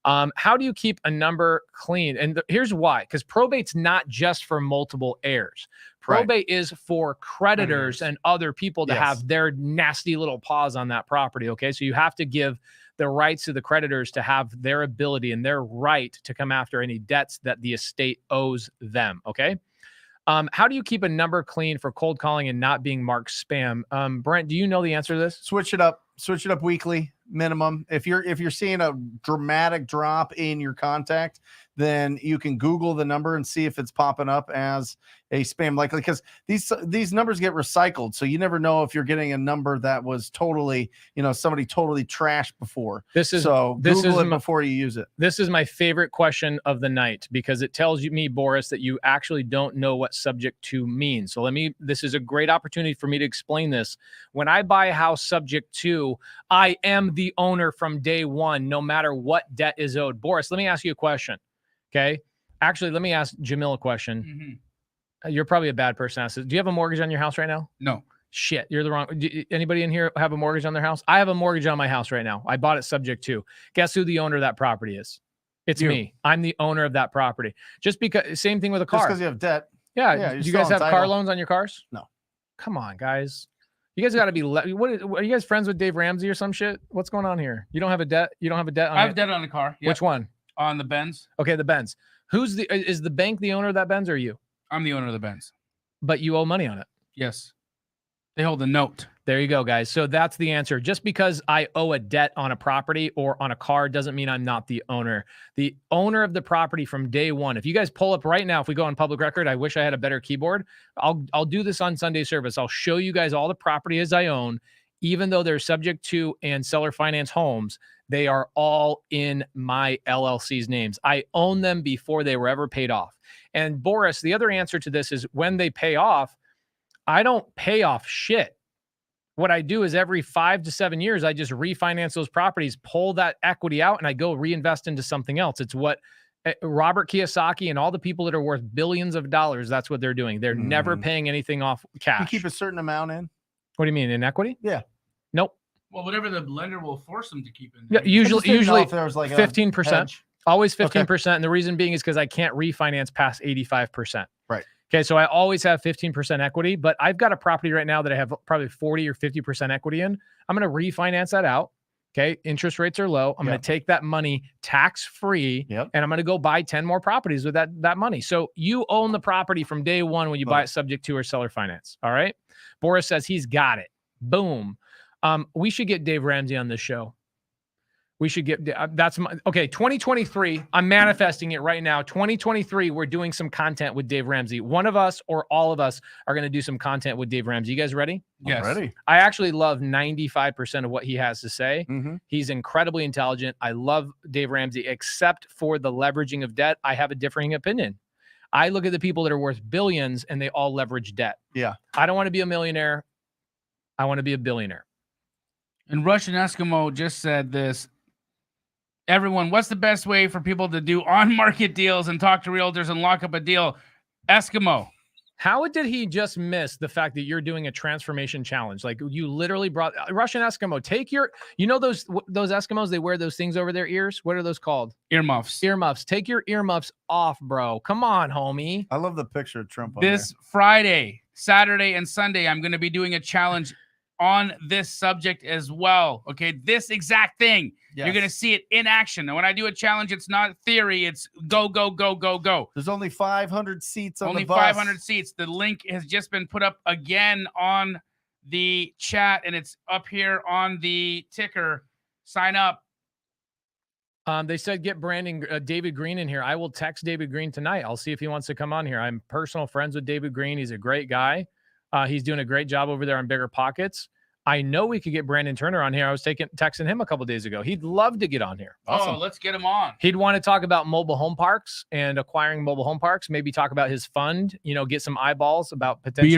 How do you keep a number clean? And here's why, because probate's not just for multiple heirs. Probate is for creditors and other people to have their nasty little paws on that property. Okay. So you have to give the rights to the creditors to have their ability and their right to come after any debts that the estate owes them. Okay. How do you keep a number clean for cold calling and not being marked spam? Brent, do you know the answer to this? Switch it up weekly minimum. If you're seeing a dramatic drop in your contact, then you can Google the number and see if it's popping up as a spam likely, because these numbers get recycled. So you never know if you're getting a number that was totally, somebody totally trashed before. Google it before you use it. This is my favorite question of the night, because it tells me, Boris, that you actually don't know what subject to means. So this is a great opportunity for me to explain this. When I buy a house subject to, I am the owner from day one, no matter what debt is owed. Boris, let me ask you a question. Okay. Actually, let me ask Jamil a question. Mm-hmm. You're probably a bad person to ask this. Do you have a mortgage on your house right now? No. Shit, you're the wrong. Anybody in here have a mortgage on their house? I have a mortgage on my house right now. I bought it subject to. Guess who the owner of that property is? It's me. I'm the owner of that property. Just because, same thing with a car. Just because you have debt. Yeah. Do you guys have car loans on your cars? No. Come on, guys. You guys got to be. Are you guys friends with Dave Ramsey or some shit? What's going on here? You don't have a debt. You don't have a debt. I have debt on the car. Yep. Which one? On the Benz. Okay, the Benz. Is the bank the owner of that Benz or you? I'm the owner of the Benz. But you owe money on it. Yes. They hold a note. There you go, guys. So that's the answer. Just because I owe a debt on a property or on a car doesn't mean I'm not the owner. The owner of the property from day one. If you guys pull up right now, if we go on public record, I wish I had a better keyboard. I'll do this on Sunday service. I'll show you guys all the properties I own, even though they're subject to and seller finance homes. They are all in my LLC's names. I own them before they were ever paid off. And Boris, the other answer to this is when they pay off, I don't pay off shit. What I do is every 5 to 7 years, I just refinance those properties, pull that equity out, and I go reinvest into something else. It's what Robert Kiyosaki and all the people that are worth billions of dollars, that's what they're doing. They're never paying anything off cash. You keep a certain amount in? What do you mean, in equity? Yeah. Nope. Well, whatever the lender will force them to keep in. Yeah, usually if there was like 15%. Always 15%. Okay. And the reason being is because I can't refinance past 85%. Right. Okay. So I always have 15% equity, but I've got a property right now that I have probably 40 or 50% equity in. I'm going to refinance that out. Okay. Interest rates are low. I'm going to take that money tax-free and I'm going to go buy 10 more properties with that money. So you own the property from day one when you buy it subject to or seller finance. All right. Boris says he's got it. Boom. We should get Dave Ramsey on this show. We should get, 2023, I'm manifesting it right now. 2023, we're doing some content with Dave Ramsey. One of us or all of us are going to do some content with Dave Ramsey. You guys ready? Yes. I'm ready. I actually love 95% of what he has to say. He's incredibly intelligent. I love Dave Ramsey, except for the leveraging of debt. I have a differing opinion. I look at the people that are worth billions and they all leverage debt. Yeah. I don't want to be a millionaire. I want to be a billionaire. And Russian Eskimo just said this. Everyone, what's the best way for people to do on-market deals and talk to realtors and lock up a deal? Eskimo. How did he just miss the fact that you're doing a transformation challenge? Like you literally brought Russian Eskimo. Take your, those Eskimos, they wear those things over their ears. What are those called? Earmuffs. Earmuffs. Take your earmuffs off, bro. Come on, homie. I love the picture of Trump on this Friday, Saturday, and Sunday, I'm going to be doing a challenge on this subject as well. Okay, this exact thing. Yes. You're going to see it in action. And when I do a challenge, it's not theory. It's go, go, go, go, go. There's only 500 seats on only the bus. 500 seats. The link has just been put up again on the chat, and it's up here on the ticker. Sign up. They said get Brandon David Green in here. I will text David Green tonight. I'll see if he wants to come on here. I'm personal friends with David Green. He's a great guy. He's doing a great job over there on Bigger Pockets. I know we could get Brandon Turner on here. I was texting him a couple days ago. He'd love to get on here. Awesome. Oh, let's get him on. He'd want to talk about mobile home parks and acquiring mobile home parks. Maybe talk about his fund. Get some eyeballs about potential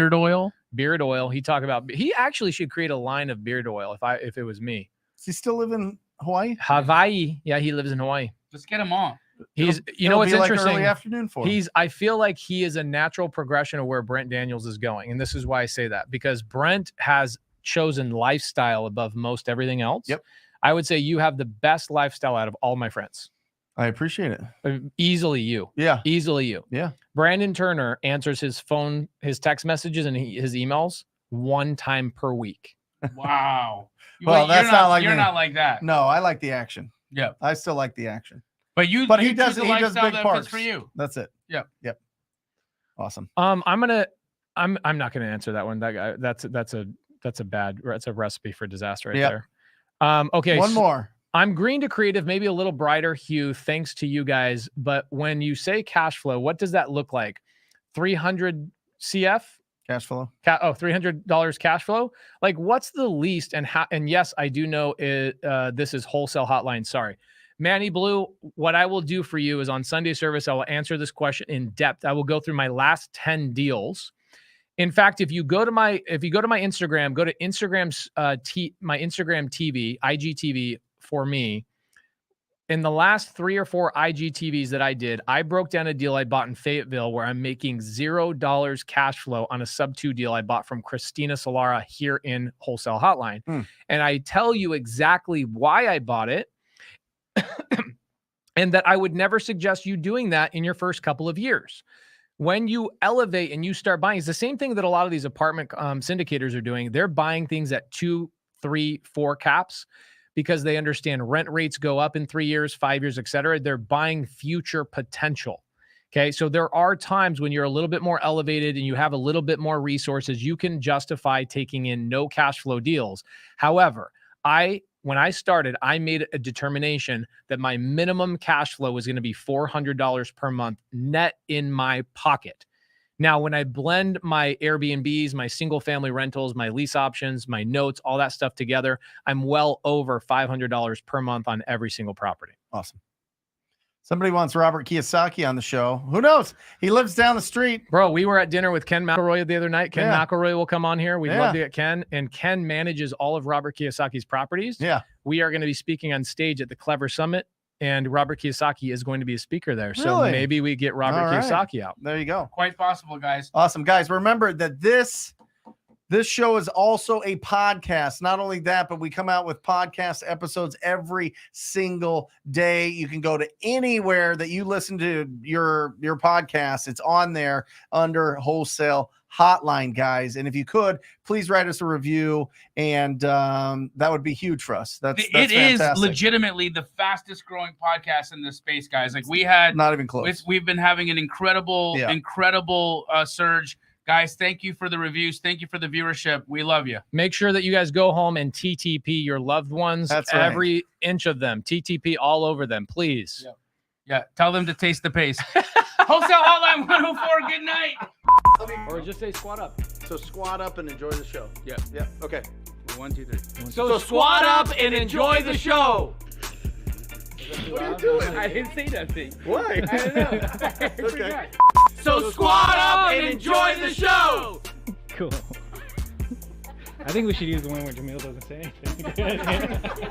beard oil. He actually should create a line of beard oil if it was me. Does he still live in Hawaii? Hawaii. Yeah, he lives in Hawaii. Let's get him on. He's what's interesting. Early afternoon for him. I feel like he is a natural progression of where Brent Daniels is going, and this is why I say that, because Brent has chosen lifestyle above most everything else. Yep. I would say you have the best lifestyle out of all my friends. I appreciate it. Easily you. Yeah. Easily you. Yeah. Brandon Turner answers his phone, his text messages, and his emails 1 time per week. Wow. Well, that's not like you're me. not like that. No, I like the action. Yeah. I still like the action. But he does big parts for you. That's it. Yep. Awesome. I'm not gonna answer that one. That guy, that's a recipe for disaster there. Okay. One more. I'm green to creative, maybe a little brighter hue, thanks to you guys. But when you say cash flow, what does that look like? 300 CF? Cash flow. $300 cash flow. Like, what's the least? And yes, I do know this is Wholesale Hotline. Sorry, Manny Blue. What I will do for you is on Sunday service, I will answer this question in depth. I will go through my last 10 deals. In fact, if you go to my Instagram, go to Instagram's my Instagram TV, IGTV for me. In the last 3 or 4 IGTVs that I did, I broke down a deal I bought in Fayetteville where I'm making $0 cash flow on a sub 2 deal I bought from Christina Solara here in Wholesale Hotline. And I tell you exactly why I bought it and that I would never suggest you doing that in your first couple of years. When you elevate and you start buying, it's the same thing that a lot of these apartment syndicators are doing. They're buying things at 2, 3, 4 caps because they understand rent rates go up in 3 years, 5 years, et cetera. They're buying future potential. Okay. So there are times when you're a little bit more elevated and you have a little bit more resources, you can justify taking in no cash flow deals. However, when I started, I made a determination that my minimum cash flow was going to be $400 per month net in my pocket. Now, when I blend my Airbnbs, my single family rentals, my lease options, my notes, all that stuff together, I'm well over $500 per month on every single property. Awesome. Somebody wants Robert Kiyosaki on the show. Who knows? He lives down the street. Bro, we were at dinner with Ken McElroy the other night. Ken McElroy will come on here. We'd love to get Ken. And Ken manages all of Robert Kiyosaki's properties. Yeah. We are going to be speaking on stage at the Clever Summit, and Robert Kiyosaki is going to be a speaker there. So maybe we get Robert Kiyosaki out. There you go. Quite possible, guys. Awesome. Guys, remember that this show is also a podcast. Not only that, but we come out with podcast episodes every single day. You can go to anywhere that you listen to your podcast. It's on there under Wholesale Hotline, guys. And if you could, please write us a review, and that would be huge for us. That's it is legitimately the fastest growing podcast in this space, guys. Like, we had not even close. We've been having an incredible surge. Guys, thank you for the reviews. Thank you for the viewership. We love you. Make sure that you guys go home and TTP your loved ones. That's right. Every inch of them. TTP all over them, please. Yeah. Tell them to taste the pace. Wholesale Hotline 104. Good night. Or just say squat up. So squat up and enjoy the show. Yeah. Okay. 1, 2, 3. So squat up and enjoy the show. What are you doing? I didn't say nothing. Why? I don't know. Okay. So squat up and enjoy the show. Cool. I think we should use the one where Jamil doesn't say anything.